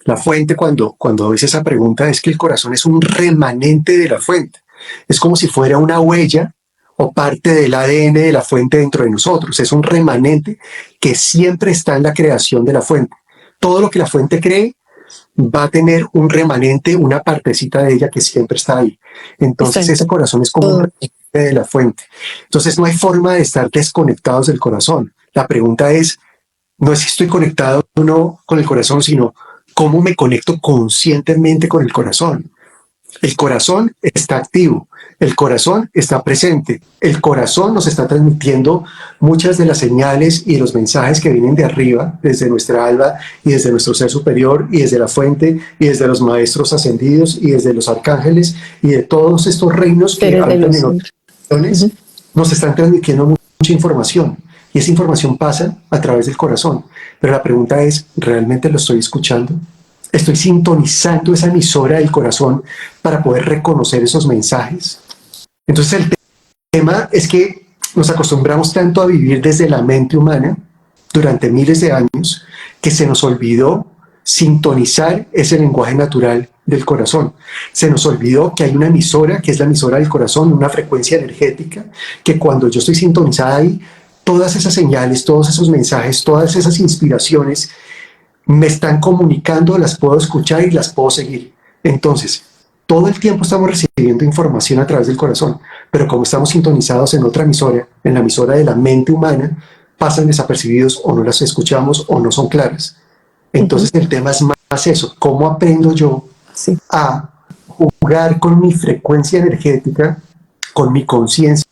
S2: la fuente cuando hice esa pregunta es que el corazón es un remanente de la fuente, es como si fuera una huella o parte del ADN de la fuente dentro de nosotros, es un remanente que siempre está en la creación de la fuente. Todo lo que la fuente cree va a tener un remanente, una partecita de ella que siempre está ahí. Entonces ese corazón es como un remanente de la fuente. Entonces no hay forma de estar desconectados del corazón. La pregunta es, no es si estoy conectado o no con el corazón, sino cómo me conecto conscientemente con el corazón. El corazón está activo, el corazón está presente, el corazón nos está transmitiendo muchas de las señales y los mensajes que vienen de arriba, desde nuestra alma y desde nuestro ser superior y desde la fuente y desde los maestros ascendidos y desde los arcángeles y de todos estos reinos que habitan en otras dimensiones, nos están transmitiendo mucha información. Y esa información pasa a través del corazón. Pero la pregunta es, ¿realmente lo estoy escuchando? ¿Estoy sintonizando esa emisora del corazón para poder reconocer esos mensajes? Entonces el tema es que nos acostumbramos tanto a vivir desde la mente humana durante miles de años que se nos olvidó sintonizar ese lenguaje natural del corazón. Se nos olvidó que hay una emisora, que es la emisora del corazón, una frecuencia energética, que cuando yo estoy sintonizada ahí, todas esas señales, todos esos mensajes, todas esas inspiraciones me están comunicando, las puedo escuchar y las puedo seguir. Entonces, todo el tiempo estamos recibiendo información a través del corazón, pero como estamos sintonizados en otra emisora, en la emisora de la mente humana, pasan desapercibidos o no las escuchamos o no son claras. Entonces el tema es más eso, ¿cómo aprendo yo a jugar con mi frecuencia energética, con mi conciencia,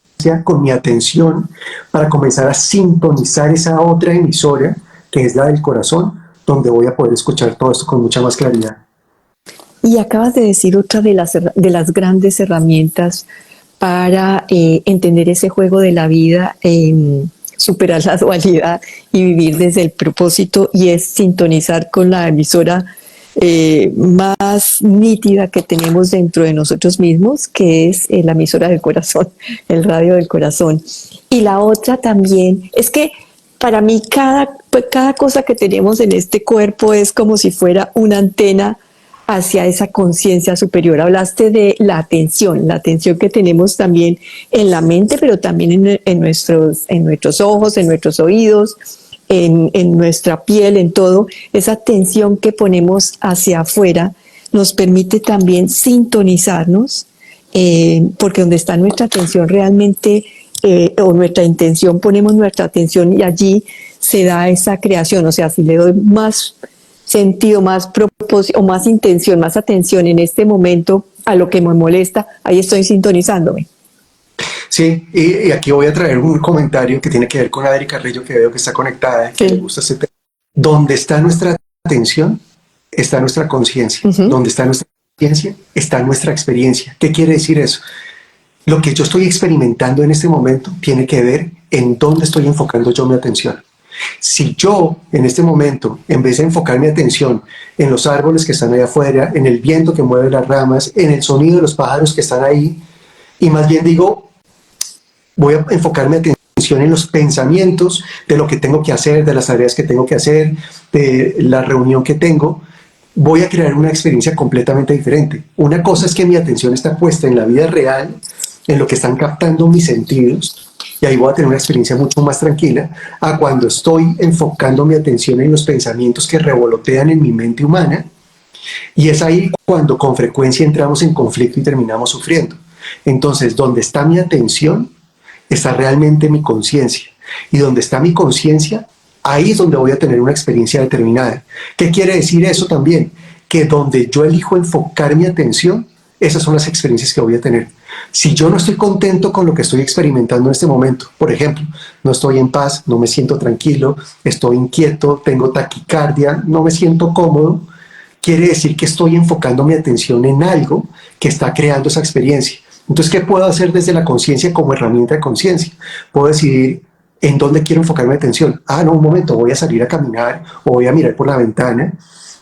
S2: con mi atención, para comenzar a sintonizar esa otra emisora que es la del corazón, donde voy a poder escuchar todo esto con mucha más claridad?
S1: Y acabas de decir otra de las grandes herramientas para entender ese juego de la vida, superar la dualidad y vivir desde el propósito, y es sintonizar con la emisora más nítida que tenemos dentro de nosotros mismos, que es la emisora del corazón, el radio del corazón. Y la otra también es que para mí cada cosa que tenemos en este cuerpo es como si fuera una antena hacia esa conciencia superior. Hablaste de la atención que tenemos también en la mente, pero también en nuestros ojos, en nuestros oídos, en nuestra piel, en todo. Esa atención que ponemos hacia afuera nos permite también sintonizarnos, porque donde está nuestra atención realmente, o nuestra intención, ponemos nuestra atención y allí se da esa creación. O sea, si le doy más sentido, más propósito, o más intención, más atención en este momento a lo que me molesta, ahí estoy sintonizándome.
S2: Sí, y aquí voy a traer un comentario que tiene que ver con Adri Carrillo, que veo que está conectada, que le gusta ese tema. Donde está nuestra atención, está nuestra conciencia. Donde está nuestra conciencia, está nuestra experiencia. ¿Qué quiere decir eso? Lo que yo estoy experimentando en este momento tiene que ver en dónde estoy enfocando yo mi atención. Si yo en este momento, en vez de enfocar mi atención en los árboles que están allá afuera, en el viento que mueve las ramas, en el sonido de los pájaros que están ahí, y más bien digo, voy a enfocar mi atención en los pensamientos de lo que tengo que hacer, de las tareas que tengo que hacer, de la reunión que tengo, voy a crear una experiencia completamente diferente. Una cosa es que mi atención está puesta en la vida real, en lo que están captando mis sentidos, y ahí voy a tener una experiencia mucho más tranquila, a cuando estoy enfocando mi atención en los pensamientos que revolotean en mi mente humana, y es ahí cuando con frecuencia entramos en conflicto y terminamos sufriendo. Entonces, donde está mi atención, está realmente mi conciencia, y donde está mi conciencia, ahí es donde voy a tener una experiencia determinada. ¿Qué quiere decir eso también? Que donde yo elijo enfocar mi atención, esas son las experiencias que voy a tener. Si yo no estoy contento con lo que estoy experimentando en este momento, por ejemplo, no estoy en paz, no me siento tranquilo, estoy inquieto, tengo taquicardia, no me siento cómodo, quiere decir que estoy enfocando mi atención en algo que está creando esa experiencia. Entonces, ¿qué puedo hacer desde la conciencia como herramienta de conciencia? Puedo decidir en dónde quiero enfocar mi atención. No, un momento, voy a salir a caminar o voy a mirar por la ventana,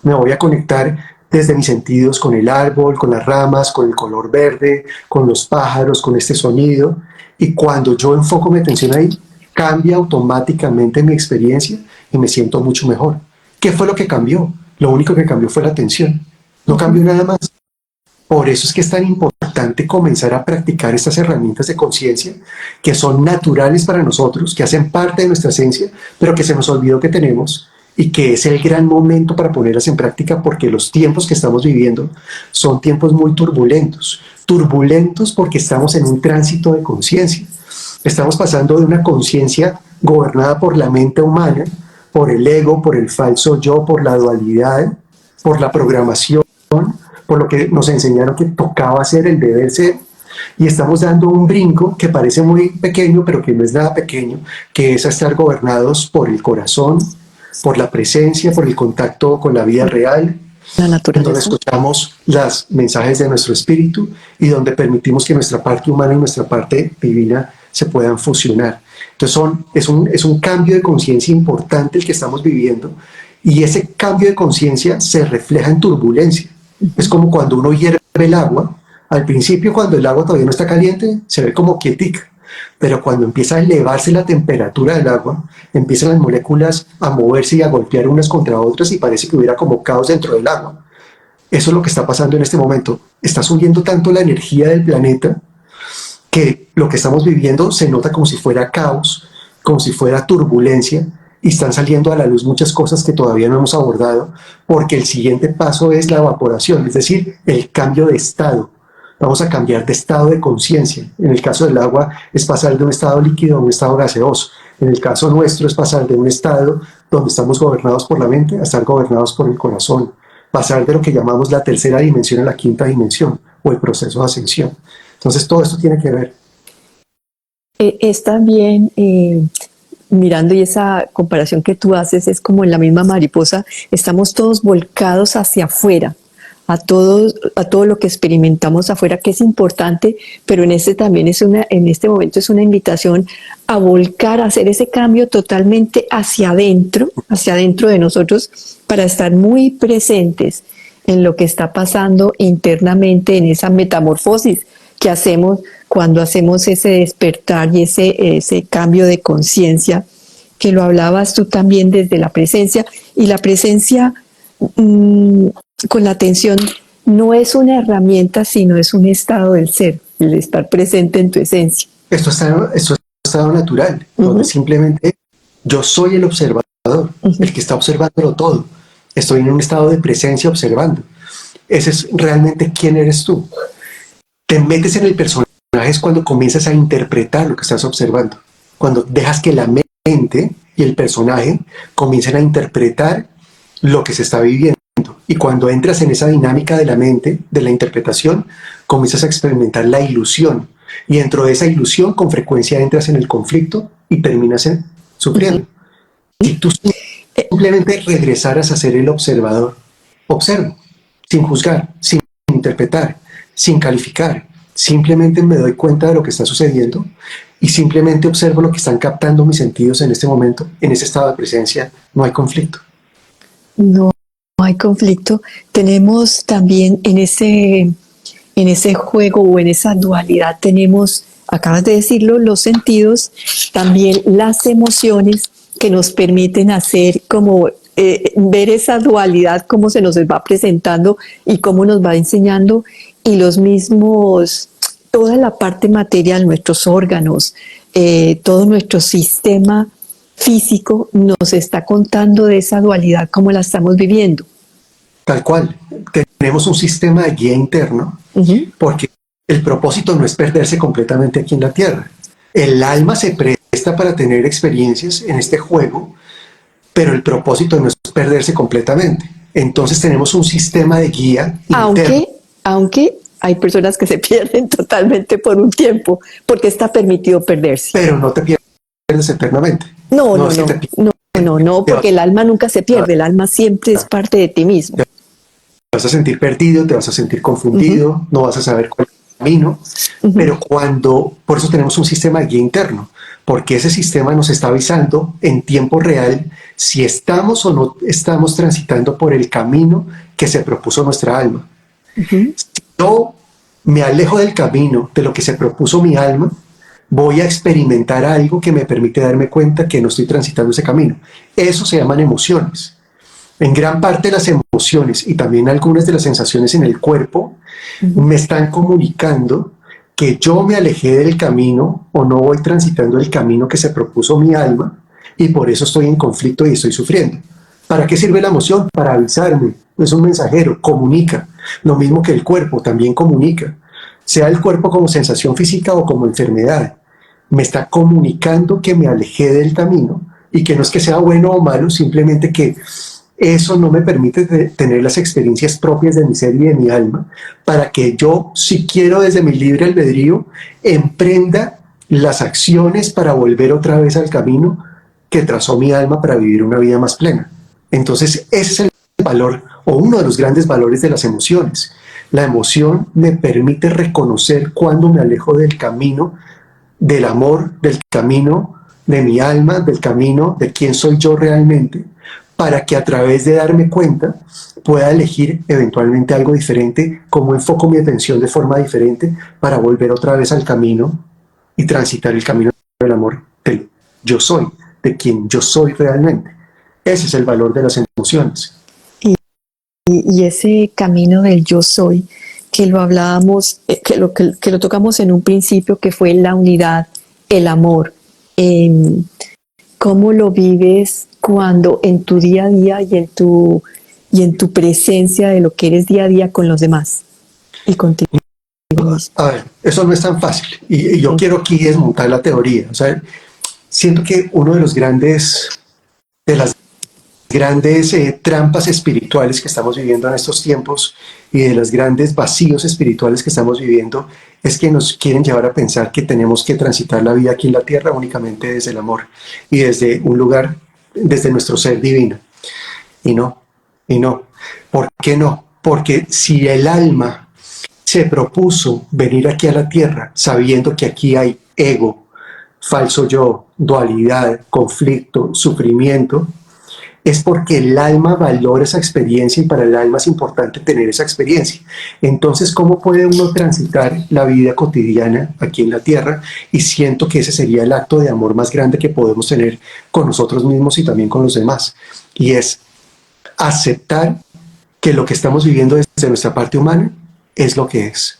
S2: me voy a conectar desde mis sentidos con el árbol, con las ramas, con el color verde, con los pájaros, con este sonido. Y cuando yo enfoco mi atención ahí, cambia automáticamente mi experiencia y me siento mucho mejor. ¿Qué fue lo que cambió? Lo único que cambió fue la atención. No cambió nada más. Por eso es que es tan importante comenzar a practicar estas herramientas de conciencia que son naturales para nosotros, que hacen parte de nuestra esencia, pero que se nos olvidó que tenemos, y que es el gran momento para ponerlas en práctica, porque los tiempos que estamos viviendo son tiempos muy turbulentos. Turbulentos porque estamos en un tránsito de conciencia. Estamos pasando de una conciencia gobernada por la mente humana, por el ego, por el falso yo, por la dualidad, por la programación, por lo que nos enseñaron que tocaba ser, el deber ser, y estamos dando un brinco que parece muy pequeño, pero que no es nada pequeño, que es a estar gobernados por el corazón, por la presencia, por el contacto con la vida real,
S1: la naturaleza,
S2: donde escuchamos los mensajes de nuestro espíritu y donde permitimos que nuestra parte humana y nuestra parte divina se puedan fusionar. Entonces es un cambio de conciencia importante el que estamos viviendo, y ese cambio de conciencia se refleja en turbulencia. Es como cuando uno hierve el agua. Al principio, cuando el agua todavía no está caliente, se ve como quietica, pero cuando empieza a elevarse la temperatura del agua, empiezan las moléculas a moverse y a golpear unas contra otras, y parece que hubiera como caos dentro del agua. Eso es lo que está pasando en este momento. Está subiendo tanto la energía del planeta que lo que estamos viviendo se nota como si fuera caos, como si fuera turbulencia, y están saliendo a la luz muchas cosas que todavía no hemos abordado, porque el siguiente paso es la evaporación, es decir, el cambio de estado. Vamos a cambiar de estado de conciencia. En el caso del agua es pasar de un estado líquido a un estado gaseoso. En el caso nuestro es pasar de un estado donde estamos gobernados por la mente a estar gobernados por el corazón. Pasar de lo que llamamos la tercera dimensión a la quinta dimensión, o el proceso de ascensión. Entonces todo esto tiene que ver.
S1: Es también, mirando, y esa comparación que tú haces es como en la misma mariposa, estamos todos volcados hacia afuera, a todo lo que experimentamos afuera, que es importante, pero en este momento es una invitación a volcar, a hacer ese cambio totalmente hacia adentro de nosotros, para estar muy presentes en lo que está pasando internamente, en esa metamorfosis que hacemos cuando hacemos ese despertar y ese cambio de conciencia, que lo hablabas tú también desde la presencia, y la presencia con la atención no es una herramienta, sino es un estado del ser, el estar presente en tu esencia.
S2: Esto es un estado natural, donde simplemente yo soy el observador, el que está observándolo todo. Estoy en un estado de presencia observando. Ese es realmente quién eres tú. Te metes en el personaje es cuando comienzas a interpretar lo que estás observando. Cuando dejas que la mente y el personaje comiencen a interpretar lo que se está viviendo. Y cuando entras en esa dinámica de la mente, de la interpretación, comienzas a experimentar la ilusión. Y dentro de esa ilusión, con frecuencia entras en el conflicto y terminas sufriendo. Si tú simplemente regresaras a ser el observador, observo, sin juzgar, sin interpretar, sin calificar, simplemente me doy cuenta de lo que está sucediendo y simplemente observo lo que están captando mis sentidos en este momento, en ese estado de presencia, no hay conflicto.
S1: No hay conflicto. Tenemos también en ese juego o en esa dualidad, tenemos, acabas de decirlo, los sentidos, también las emociones que nos permiten hacer como ver esa dualidad, cómo se nos va presentando y cómo nos va enseñando, y los mismos, toda la parte material, nuestros órganos, todo nuestro sistema físico nos está contando de esa dualidad, cómo la estamos viviendo.
S2: Tal cual, tenemos un sistema de guía interno, porque el propósito no es perderse completamente aquí en la Tierra. El alma se presta para tener experiencias en este juego, pero el propósito no es perderse completamente. Entonces tenemos un sistema de guía interno.
S1: Aunque hay personas que se pierden totalmente por un tiempo, porque está permitido perderse.
S2: Pero no te pierdes eternamente.
S1: No, porque el alma nunca se pierde, el alma siempre es parte de ti mismo.
S2: Te vas a sentir perdido, te vas a sentir confundido, no vas a saber cuál es el camino, pero por eso tenemos un sistema de guía interno, porque ese sistema nos está avisando en tiempo real si estamos o no estamos transitando por el camino que se propuso nuestra alma. Si yo me alejo del camino, de lo que se propuso mi alma, voy a experimentar algo que me permite darme cuenta que no estoy transitando ese camino. Eso se llaman emociones. En gran parte las emociones y también algunas de las sensaciones en el cuerpo me están comunicando que yo me alejé del camino o no voy transitando el camino que se propuso mi alma y por eso estoy en conflicto y estoy sufriendo. ¿Para qué sirve la emoción? Para avisarme. Es un mensajero, comunica. Lo mismo que el cuerpo, también comunica. Sea el cuerpo como sensación física o como enfermedad. Me está comunicando que me alejé del camino y que no es que sea bueno o malo, simplemente que eso no me permite tener las experiencias propias de mi ser y de mi alma para que yo, si quiero desde mi libre albedrío, emprenda las acciones para volver otra vez al camino que trazó mi alma para vivir una vida más plena. Entonces ese es el valor o uno de los grandes valores de las emociones. La emoción me permite reconocer cuando me alejo del camino del amor, del camino de mi alma, del camino de quién soy yo realmente, para que a través de darme cuenta pueda elegir eventualmente algo diferente, cómo enfoco mi atención de forma diferente para volver otra vez al camino y transitar el camino del amor del yo soy, de quien yo soy realmente. Ese es el valor de las emociones.
S1: Y ese camino del yo soy, que lo hablábamos, que lo tocamos en un principio, que fue la unidad, el amor. ¿Cómo lo vives cuando en tu día a día y en tu presencia de lo que eres día a día con los demás y contigo?
S2: A ver, eso no es tan fácil y yo quiero aquí desmontar la teoría. O sea, siento que uno de las grandes trampas espirituales que estamos viviendo en estos tiempos y de los grandes vacíos espirituales que estamos viviendo es que nos quieren llevar a pensar que tenemos que transitar la vida aquí en la tierra únicamente desde el amor y desde un lugar, desde nuestro ser divino. Y no. ¿Por qué no? Porque si el alma se propuso venir aquí a la tierra sabiendo que aquí hay ego, falso yo, dualidad, conflicto, sufrimiento, es porque el alma valora esa experiencia y para el alma es importante tener esa experiencia. Entonces, ¿cómo puede uno transitar la vida cotidiana aquí en la tierra? Y siento que ese sería el acto de amor más grande que podemos tener con nosotros mismos y también con los demás. Y es aceptar que lo que estamos viviendo desde nuestra parte humana es lo que es.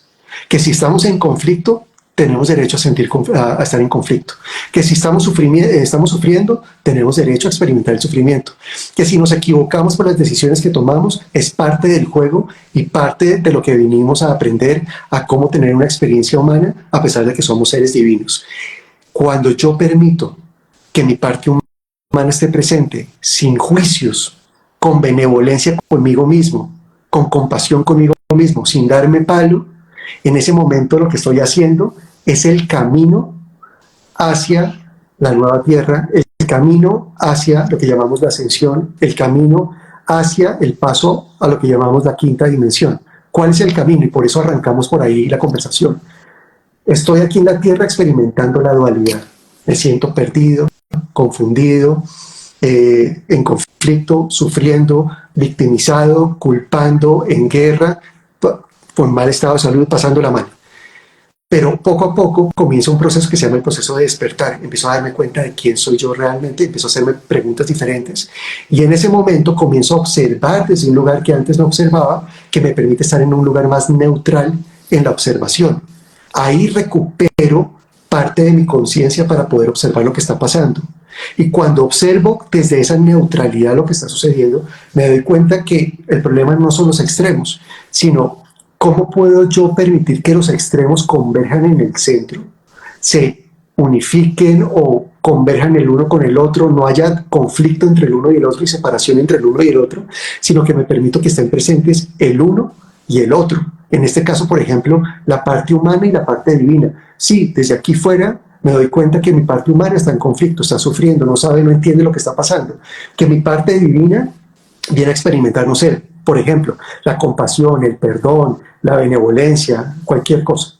S2: Que si estamos en conflicto, tenemos derecho a estar en conflicto. Que si estamos sufriendo, tenemos derecho a experimentar el sufrimiento. Que si nos equivocamos por las decisiones que tomamos, es parte del juego y parte de lo que vinimos a aprender a cómo tener una experiencia humana, a pesar de que somos seres divinos. Cuando yo permito que mi parte humana esté presente, sin juicios, con benevolencia conmigo mismo, con compasión conmigo mismo, sin darme palo, en ese momento lo que estoy haciendo es el camino hacia la nueva tierra, el camino hacia lo que llamamos la ascensión, el camino hacia el paso a lo que llamamos la quinta dimensión. ¿Cuál es el camino? Y por eso arrancamos por ahí la conversación. Estoy aquí en la tierra experimentando la dualidad. Me siento perdido, confundido, en conflicto, sufriendo, victimizado, culpando, en guerra, con mal estado de salud, pasando la mano. Pero poco a poco comienza un proceso que se llama el proceso de despertar. Empiezo a darme cuenta de quién soy yo realmente, empiezo a hacerme preguntas diferentes y en ese momento comienzo a observar desde un lugar que antes no observaba, que me permite estar en un lugar más neutral en la observación. Ahí recupero parte de mi conciencia para poder observar lo que está pasando. Y cuando observo desde esa neutralidad lo que está sucediendo, me doy cuenta que el problema no son los extremos, sino cómo puedo yo permitir que los extremos converjan en el centro, se unifiquen o converjan el uno con el otro, no haya conflicto entre el uno y el otro y separación entre el uno y el otro, sino que me permito que estén presentes el uno y el otro. En este caso, por ejemplo, la parte humana y la parte divina. Sí, desde aquí fuera me doy cuenta que mi parte humana está en conflicto, está sufriendo, no sabe, no entiende lo que está pasando. Que mi parte divina viene a experimentar, no sé, por ejemplo, la compasión, el perdón, la benevolencia, cualquier cosa.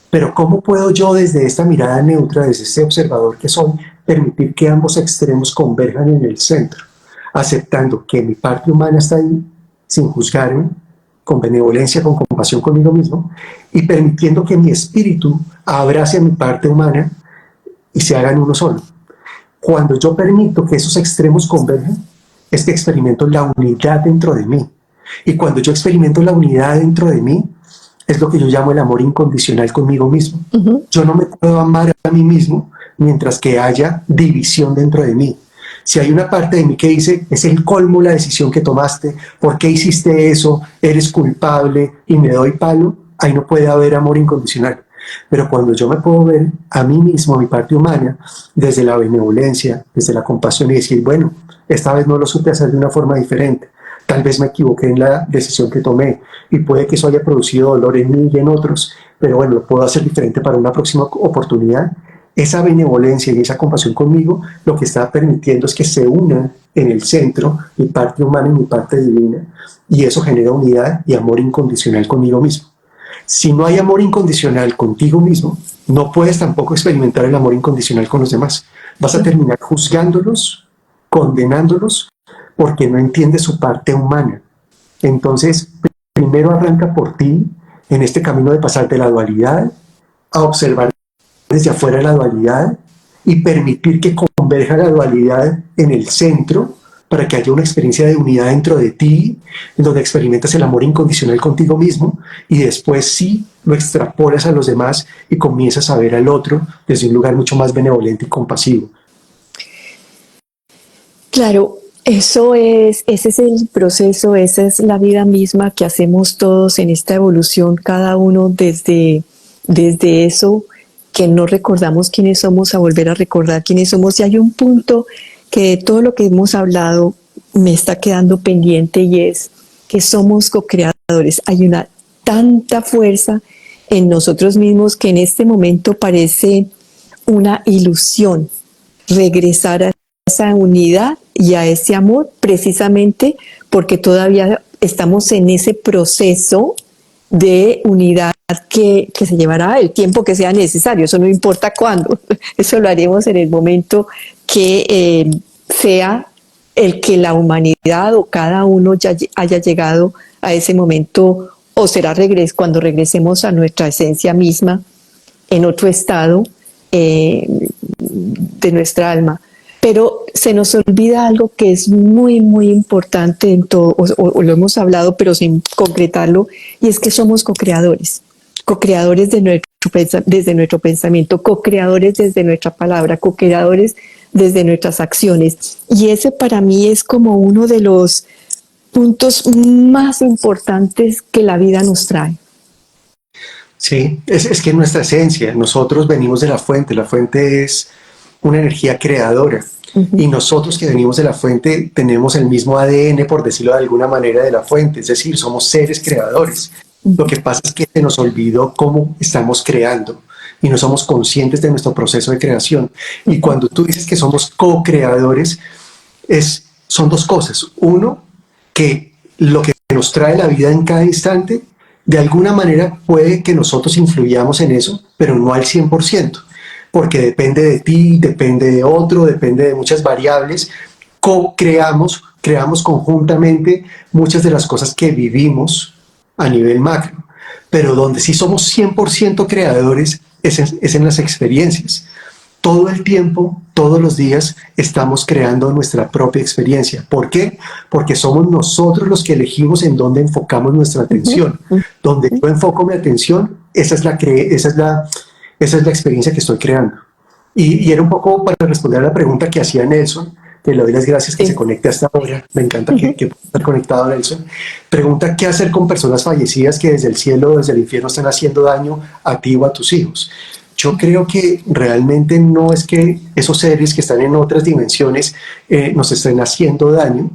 S2: Pero ¿cómo puedo yo desde esta mirada neutra, desde este observador que soy, permitir que ambos extremos converjan en el centro? Aceptando que mi parte humana está ahí, sin juzgarme, con benevolencia, con compasión conmigo mismo, y permitiendo que mi espíritu abrace a mi parte humana y se hagan uno solo. Cuando yo permito que esos extremos converjan, es que experimento la unidad dentro de mí. Y cuando yo experimento la unidad dentro de mí, es lo que yo llamo el amor incondicional conmigo mismo. Yo no me puedo amar a mí mismo mientras que haya división dentro de mí. Si hay una parte de mí que dice, es el colmo la decisión que tomaste, ¿por qué hiciste eso? Eres culpable y me doy palo, ahí no puede haber amor incondicional. Pero cuando yo me puedo ver a mí mismo, a mi parte humana, desde la benevolencia, desde la compasión y decir, bueno, esta vez no lo supe hacer de una forma diferente, tal vez me equivoqué en la decisión que tomé y puede que eso haya producido dolor en mí y en otros, pero bueno, lo puedo hacer diferente para una próxima oportunidad. Esa benevolencia y esa compasión conmigo lo que está permitiendo es que se unan en el centro mi parte humana y mi parte divina, y eso genera unidad y amor incondicional conmigo mismo. Si no hay amor incondicional contigo mismo, no puedes tampoco experimentar el amor incondicional con los demás. Vas a terminar juzgándolos, condenándolos, porque no entiendes su parte humana. Entonces, primero arranca por ti en este camino de pasar de la dualidad a observar desde afuera la dualidad y permitir que converja la dualidad en el centro para que haya una experiencia de unidad dentro de ti, en donde experimentas el amor incondicional contigo mismo y después sí lo extrapolas a los demás y comienzas a ver al otro desde un lugar mucho más benevolente y compasivo.
S1: Claro, ese es el proceso, esa es la vida misma que hacemos todos en esta evolución, cada uno desde eso que no recordamos quiénes somos, a volver a recordar quiénes somos. Y hay un punto que de todo lo que hemos hablado me está quedando pendiente y es que somos co-creadores. Hay una tanta fuerza en nosotros mismos que en este momento parece una ilusión regresar a esa unidad y a ese amor, precisamente porque todavía estamos en ese proceso de unidad que se llevará el tiempo que sea necesario, eso no importa cuándo, eso lo haremos en el momento que sea el que la humanidad o cada uno ya haya llegado a ese momento, o será cuando regresemos a nuestra esencia misma en otro estado de nuestra alma. Pero se nos olvida algo que es muy, muy importante en todo, o lo hemos hablado, pero sin concretarlo, y es que somos co-creadores, co-creadores desde nuestro pensamiento, co-creadores desde nuestra palabra, co-creadores desde nuestras acciones. Y ese para mí es como uno de los puntos más importantes que la vida nos trae.
S2: Sí, es que nuestra esencia, nosotros venimos de la fuente es una energía creadora. Y nosotros que venimos de la fuente tenemos el mismo ADN, por decirlo de alguna manera, de la fuente, es decir, somos seres creadores. Lo que pasa es que se nos olvidó cómo estamos creando y no somos conscientes de nuestro proceso de creación. Y cuando tú dices que somos co-creadores, son dos cosas. Uno, que lo que nos trae la vida en cada instante, de alguna manera puede que nosotros influyamos en eso, pero no al 100%, porque depende de ti, depende de otro, depende de muchas variables. Co-creamos, creamos conjuntamente muchas de las cosas que vivimos a nivel macro, pero donde sí somos 100% creadores es en las experiencias. Todo el tiempo, todos los días, estamos creando nuestra propia experiencia. ¿Por qué? Porque somos nosotros los que elegimos en dónde enfocamos nuestra atención. Donde yo enfoco mi atención, esa es la experiencia que estoy creando. Y era un poco para responder a la pregunta que hacía Nelson, que le doy las gracias que se conecte hasta ahora. Me encanta que pueda estar conectado, Nelson. Pregunta, ¿qué hacer con personas fallecidas que desde el cielo o desde el infierno están haciendo daño a ti o a tus hijos? Yo creo que realmente no es que esos seres que están en otras dimensiones nos estén haciendo daño,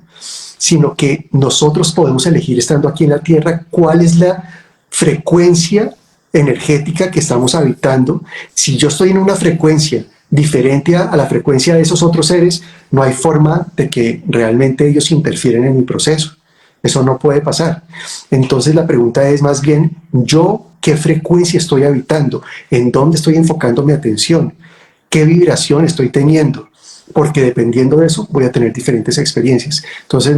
S2: sino que nosotros podemos elegir, estando aquí en la Tierra, cuál es la frecuencia energética que estamos habitando. Si yo estoy en una frecuencia diferente a la frecuencia de esos otros seres, no hay forma de que realmente ellos interfieren en mi proceso. Eso no puede pasar. Entonces la pregunta es más bien, ¿yo qué frecuencia estoy habitando? ¿En dónde estoy enfocando mi atención? ¿Qué vibración estoy teniendo? Porque dependiendo de eso voy a tener diferentes experiencias. Entonces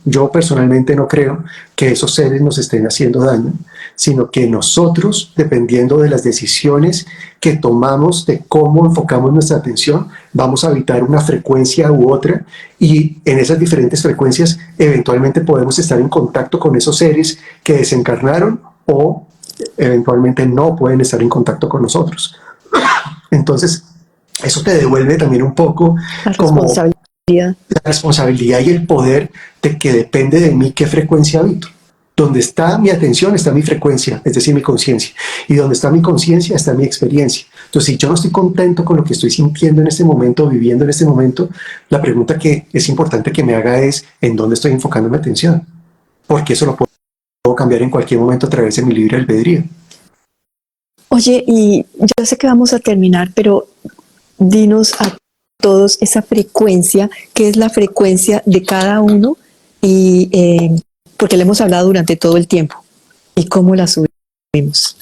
S2: yo personalmente no creo que esos seres nos estén haciendo daño, sino que nosotros, dependiendo de las decisiones que tomamos, de cómo enfocamos nuestra atención, vamos a habitar una frecuencia u otra, y en esas diferentes frecuencias eventualmente podemos estar en contacto con esos seres que desencarnaron o eventualmente no pueden estar en contacto con nosotros. Entonces, eso te devuelve también un poco como la responsabilidad y el poder de que depende de mí qué frecuencia habito. Donde está mi atención está mi frecuencia, es decir, mi conciencia. Y donde está mi conciencia está mi experiencia. Entonces, si yo no estoy contento con lo que estoy sintiendo en este momento, viviendo en este momento, la pregunta que es importante que me haga es ¿en dónde estoy enfocando mi atención? Porque eso lo puedo cambiar en cualquier momento a través de mi libre albedrío.
S1: Oye, y yo sé que vamos a terminar, pero dinos a todos esa frecuencia, que es la frecuencia de cada uno, y porque le hemos hablado durante todo el tiempo, y cómo la subimos.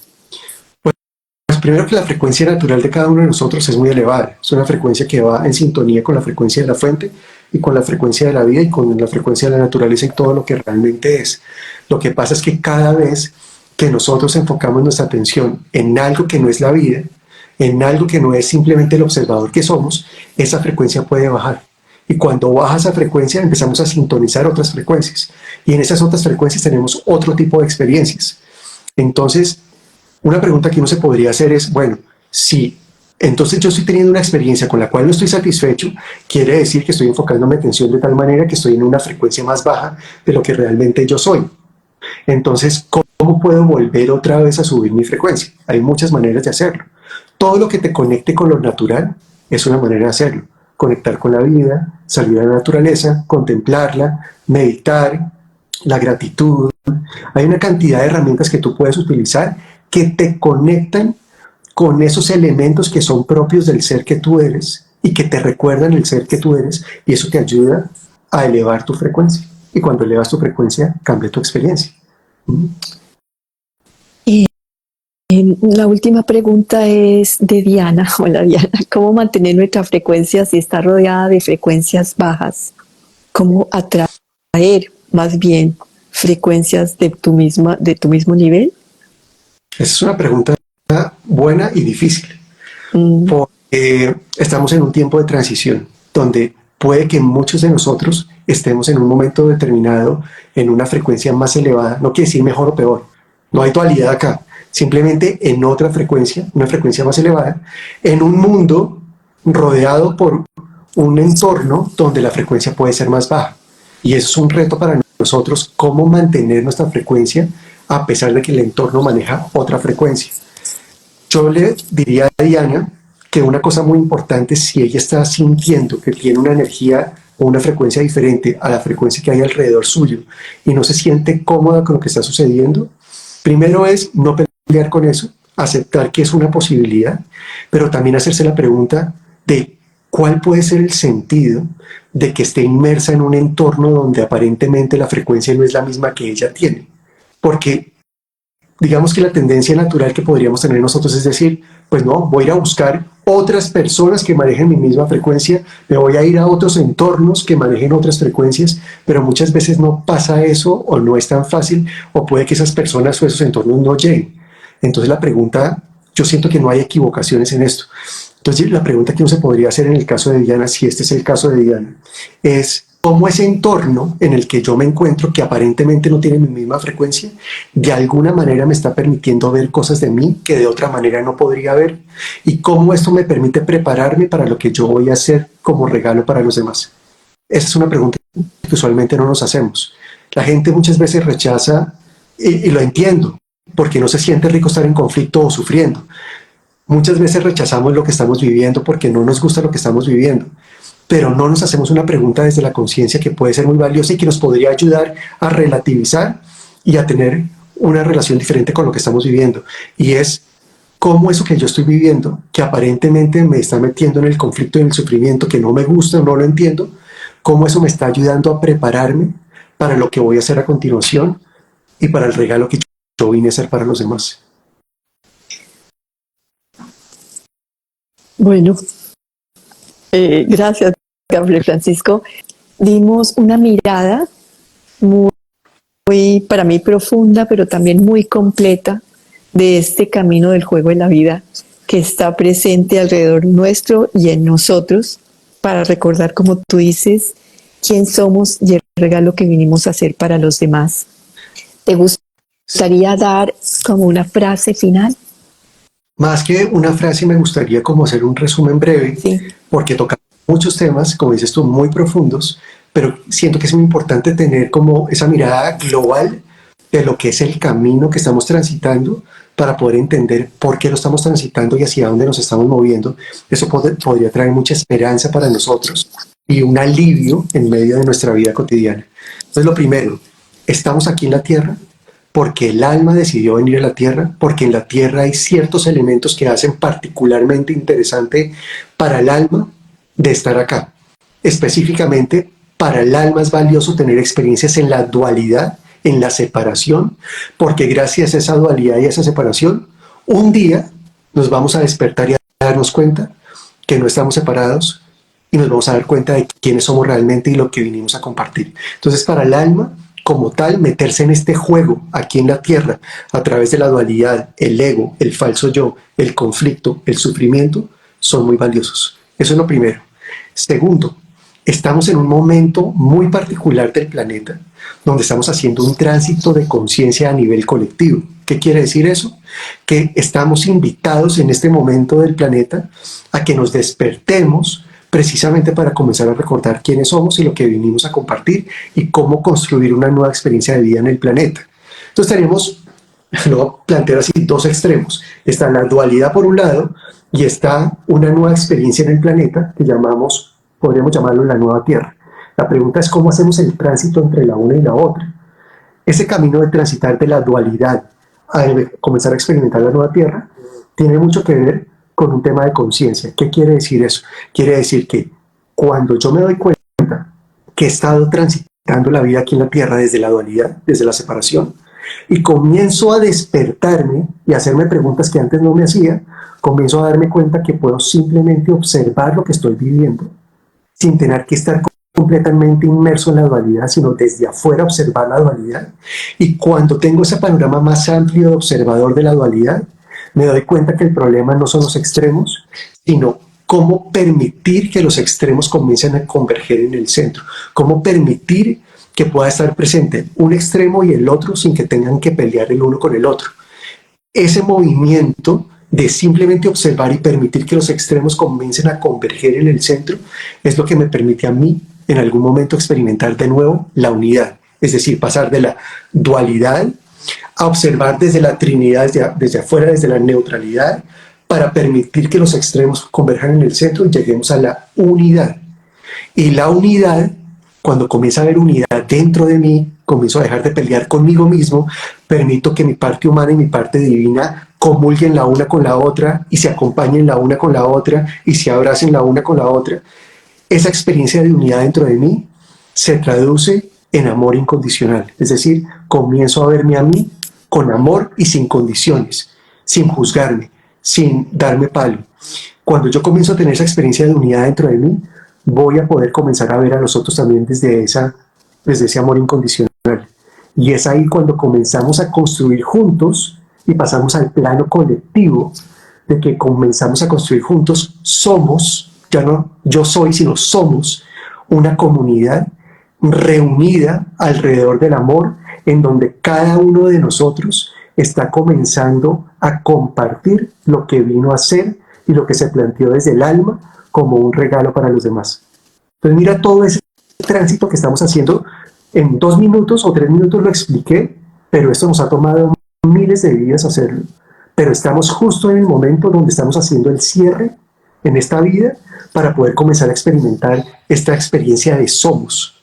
S2: Pues primero que la frecuencia natural de cada uno de nosotros es muy elevada. Es una frecuencia que va en sintonía con la frecuencia de la fuente y con la frecuencia de la vida y con la frecuencia de la naturaleza y todo lo que realmente es. Lo que pasa es que cada vez que nosotros enfocamos nuestra atención en algo que no es la vida, en algo que no es simplemente el observador que somos, esa frecuencia puede bajar. Y cuando baja esa frecuencia empezamos a sintonizar otras frecuencias. Y en esas otras frecuencias tenemos otro tipo de experiencias. Entonces, una pregunta que uno se podría hacer es, bueno, si entonces yo estoy teniendo una experiencia con la cual no estoy satisfecho, quiere decir que estoy enfocando mi atención de tal manera que estoy en una frecuencia más baja de lo que realmente yo soy. Entonces, ¿cómo puedo volver otra vez a subir mi frecuencia? Hay muchas maneras de hacerlo. Todo lo que te conecte con lo natural es una manera de hacerlo. Conectar con la vida, salir a la naturaleza, contemplarla, meditar, la gratitud. Hay una cantidad de herramientas que tú puedes utilizar que te conectan con esos elementos que son propios del ser que tú eres y que te recuerdan el ser que tú eres, y eso te ayuda a elevar tu frecuencia. Y cuando elevas tu frecuencia, cambia tu experiencia.
S1: La última pregunta es de Diana. Hola Diana, ¿cómo mantener nuestra frecuencia si está rodeada de frecuencias bajas? ¿Cómo atraer más bien frecuencias de tu mismo nivel?
S2: Esa es una pregunta buena y difícil, porque estamos en un tiempo de transición donde puede que muchos de nosotros estemos en un momento determinado en una frecuencia más elevada, no quiere decir mejor o peor, no hay dualidad acá, simplemente en otra frecuencia, una frecuencia más elevada, en un mundo rodeado por un entorno donde la frecuencia puede ser más baja. Y eso es un reto para nosotros, cómo mantener nuestra frecuencia a pesar de que el entorno maneja otra frecuencia. Yo le diría a Diana que una cosa muy importante, si ella está sintiendo que tiene una energía o una frecuencia diferente a la frecuencia que hay alrededor suyo y no se siente cómoda con lo que está sucediendo, primero es no pelear con eso, aceptar que es una posibilidad, pero también hacerse la pregunta de cuál puede ser el sentido de que esté inmersa en un entorno donde aparentemente la frecuencia no es la misma que ella tiene. Porque digamos que la tendencia natural que podríamos tener nosotros es decir, pues no, voy a ir a buscar otras personas que manejen mi misma frecuencia, me voy a ir a otros entornos que manejen otras frecuencias, pero muchas veces no pasa eso o no es tan fácil o puede que esas personas o esos entornos no lleguen. Entonces la pregunta, yo siento que no hay equivocaciones en esto. Entonces la pregunta que uno se podría hacer en el caso de Diana, si este es el caso de Diana, es cómo ese entorno en el que yo me encuentro, que aparentemente no tiene mi misma frecuencia, de alguna manera me está permitiendo ver cosas de mí que de otra manera no podría ver, y cómo esto me permite prepararme para lo que yo voy a hacer como regalo para los demás. Esa es una pregunta que usualmente no nos hacemos. La gente muchas veces rechaza, y lo entiendo, porque no se siente rico estar en conflicto o sufriendo. Muchas veces rechazamos lo que estamos viviendo porque no nos gusta lo que estamos viviendo, pero no nos hacemos una pregunta desde la conciencia que puede ser muy valiosa y que nos podría ayudar a relativizar y a tener una relación diferente con lo que estamos viviendo. Y es cómo eso que yo estoy viviendo, que aparentemente me está metiendo en el conflicto y en el sufrimiento, que no me gusta, no lo entiendo, cómo eso me está ayudando a prepararme para lo que voy a hacer a continuación y para el regalo que yo vine a hacer para los demás.
S1: Bueno, gracias, Gabriel Francisco. Dimos una mirada muy, para mí, profunda, pero también muy completa de este camino del juego de la vida que está presente alrededor nuestro y en nosotros para recordar, como tú dices, quién somos y el regalo que vinimos a hacer para los demás. ¿Te gustaría dar como una frase final?
S2: Más que una frase, me gustaría como hacer un resumen breve,
S1: Sí.
S2: porque tocamos muchos temas, como dices tú, muy profundos, pero siento que es muy importante tener como esa mirada global de lo que es el camino que estamos transitando para poder entender por qué lo estamos transitando y hacia dónde nos estamos moviendo. Eso podría traer mucha esperanza para nosotros y un alivio en medio de nuestra vida cotidiana. Entonces, lo primero, estamos aquí en la Tierra porque el alma decidió venir a la Tierra, porque en la Tierra hay ciertos elementos que hacen particularmente interesante para el alma de estar acá. Específicamente, para el alma es valioso tener experiencias en la dualidad, en la separación, porque gracias a esa dualidad y a esa separación, un día nos vamos a despertar y a darnos cuenta que no estamos separados y nos vamos a dar cuenta de quiénes somos realmente y lo que vinimos a compartir. Entonces, para el alma, como tal, meterse en este juego aquí en la Tierra a través de la dualidad, el ego, el falso yo, el conflicto, el sufrimiento, son muy valiosos. Eso es lo primero. Segundo, estamos en un momento muy particular del planeta donde estamos haciendo un tránsito de conciencia a nivel colectivo. ¿Qué quiere decir eso? Que estamos invitados en este momento del planeta a que nos despertemos precisamente para comenzar a recordar quiénes somos y lo que vinimos a compartir y cómo construir una nueva experiencia de vida en el planeta. Entonces tenemos, lo voy a plantear así, dos extremos. Está la dualidad por un lado y está una nueva experiencia en el planeta que podríamos llamarlo la nueva Tierra. La pregunta es cómo hacemos el tránsito entre la una y la otra. Ese camino de transitar de la dualidad a comenzar a experimentar la nueva Tierra tiene mucho que ver con un tema de conciencia. ¿Qué quiere decir eso? Quiere decir que cuando yo me doy cuenta que he estado transitando la vida aquí en la Tierra desde la dualidad, desde la separación, y comienzo a despertarme y a hacerme preguntas que antes no me hacía, comienzo a darme cuenta que puedo simplemente observar lo que estoy viviendo, sin tener que estar completamente inmerso en la dualidad, sino desde afuera observar la dualidad. Y cuando tengo ese panorama más amplio de observador de la dualidad, me doy cuenta que el problema no son los extremos, sino cómo permitir que los extremos comiencen a converger en el centro, cómo permitir que pueda estar presente un extremo y el otro sin que tengan que pelear el uno con el otro. Ese movimiento de simplemente observar y permitir que los extremos comiencen a converger en el centro es lo que me permite a mí en algún momento experimentar de nuevo la unidad, es decir, pasar de la dualidad a observar desde la Trinidad, desde afuera, desde la neutralidad, para permitir que los extremos converjan en el centro y lleguemos a la unidad. Y la unidad, cuando comienza a haber unidad dentro de mí, comienzo a dejar de pelear conmigo mismo, permito que mi parte humana y mi parte divina comulguen la una con la otra y se acompañen la una con la otra y se abracen la una con la otra. Esa experiencia de unidad dentro de mí se traduce en amor incondicional, es decir, comienzo a verme a mí con amor y sin condiciones, sin juzgarme, sin darme palo. Cuando yo comienzo a tener esa experiencia de unidad dentro de mí, voy a poder comenzar a ver a los otros también desde ese amor incondicional. Y es ahí cuando comenzamos a construir juntos y pasamos al plano colectivo de que comenzamos a construir juntos, somos, ya no yo soy, sino somos una comunidad reunida alrededor del amor, en donde cada uno de nosotros está comenzando a compartir lo que vino a ser y lo que se planteó desde el alma como un regalo para los demás. Entonces mira todo ese tránsito que estamos haciendo. En 2 minutos o 3 minutos lo expliqué, pero esto nos ha tomado miles de vidas hacerlo. Pero estamos justo en el momento donde estamos haciendo el cierre en esta vida para poder comenzar a experimentar esta experiencia de somos,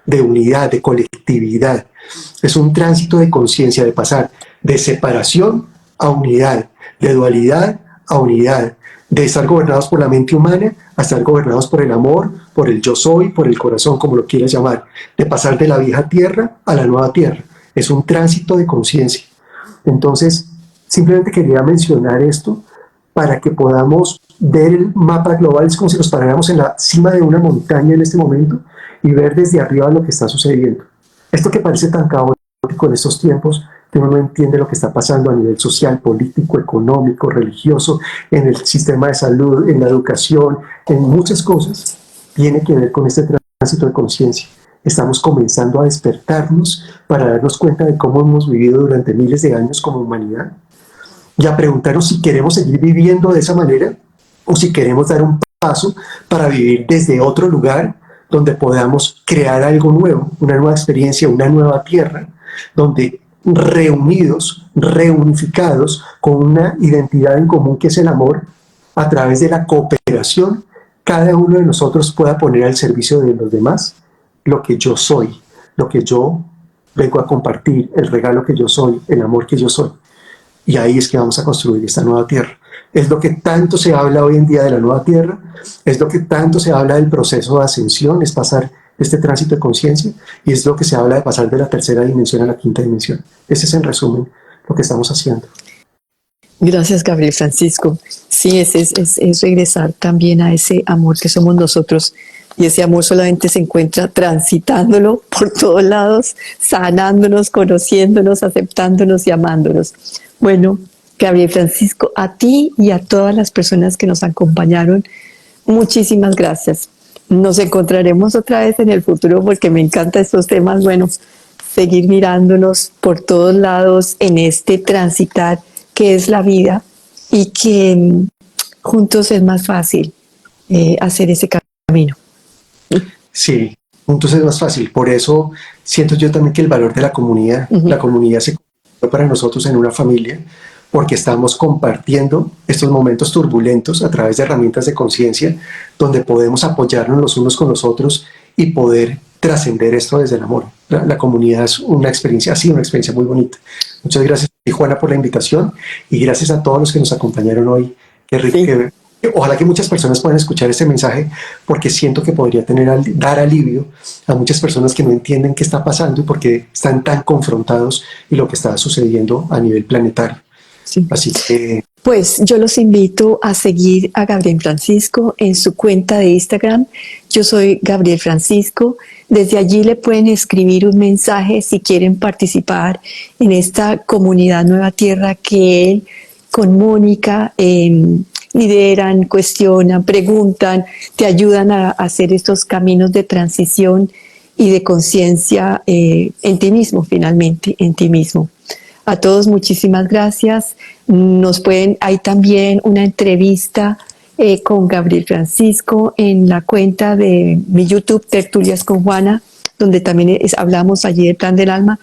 S2: de unidad, de colectividad. Es un tránsito de conciencia, de pasar de separación a unidad, de dualidad a unidad, de estar gobernados por la mente humana a estar gobernados por el amor, por el yo soy, por el corazón, como lo quieras llamar, de pasar de la vieja tierra a la nueva tierra. Es un tránsito de conciencia. Entonces, simplemente quería mencionar esto para que podamos ver el mapa global. Es como si nos paráramos en la cima de una montaña en este momento y ver desde arriba lo que está sucediendo. Esto que parece tan caótico en estos tiempos, que uno no entiende lo que está pasando a nivel social, político, económico, religioso, en el sistema de salud, en la educación, en muchas cosas, tiene que ver con este tránsito de conciencia. Estamos comenzando a despertarnos para darnos cuenta de cómo hemos vivido durante miles de años como humanidad y a preguntarnos si queremos seguir viviendo de esa manera o si queremos dar un paso para vivir desde otro lugar donde podamos crear algo nuevo, una nueva experiencia, una nueva tierra, donde reunidos, reunificados con una identidad en común que es el amor, a través de la cooperación, cada uno de nosotros pueda poner al servicio de los demás lo que yo soy, lo que yo vengo a compartir, el regalo que yo soy, el amor que yo soy. Y ahí es que vamos a construir esta nueva tierra. Es lo que tanto se habla hoy en día de la nueva tierra, es lo que tanto se habla del proceso de ascensión, es pasar este tránsito de conciencia, y es lo que se habla de pasar de la tercera dimensión a la quinta dimensión. Ese es en resumen lo que estamos haciendo.
S1: Gracias, Gabriel Francisco. Sí, es regresar también a ese amor que somos nosotros, y ese amor solamente se encuentra transitándolo por todos lados, sanándonos, conociéndonos, aceptándonos y amándonos. Bueno, Gabriel Francisco, a ti y a todas las personas que nos acompañaron, muchísimas gracias. Nos encontraremos otra vez en el futuro porque me encantan estos temas. Bueno, seguir mirándonos por todos lados en este transitar que es la vida y que juntos es más fácil hacer ese camino.
S2: Sí, juntos es más fácil. Por eso siento yo también que el valor de la comunidad se convirtió para nosotros en una familia, porque estamos compartiendo estos momentos turbulentos a través de herramientas de conciencia, donde podemos apoyarnos los unos con los otros y poder trascender esto desde el amor. La comunidad es una experiencia así, una experiencia muy bonita. Muchas gracias, Juana, por la invitación, y gracias a todos los que nos acompañaron hoy. Qué rico, sí. Ojalá que muchas personas puedan escuchar este mensaje, porque siento que podría dar alivio a muchas personas que no entienden qué está pasando y por qué están tan confrontados y lo que está sucediendo a nivel planetario.
S1: Sí.
S2: Así que...
S1: Pues yo los invito a seguir a Gabriel Francisco en su cuenta de Instagram. Yo soy Gabriel Francisco. Desde allí le pueden escribir un mensaje si quieren participar en esta comunidad Nueva Tierra que él con Mónica lideran, cuestionan, preguntan, te ayudan a hacer estos caminos de transición y de conciencia en ti mismo, finalmente, en ti mismo. A todos muchísimas gracias. Hay también una entrevista con Gabriel Francisco en la cuenta de mi YouTube, Tertulias con Juana, donde también hablamos allí del Plan del Alma.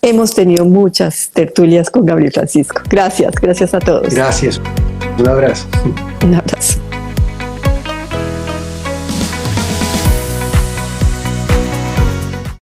S1: Hemos tenido muchas tertulias con Gabriel Francisco. Gracias a todos.
S2: Gracias. Un abrazo.
S1: Un abrazo.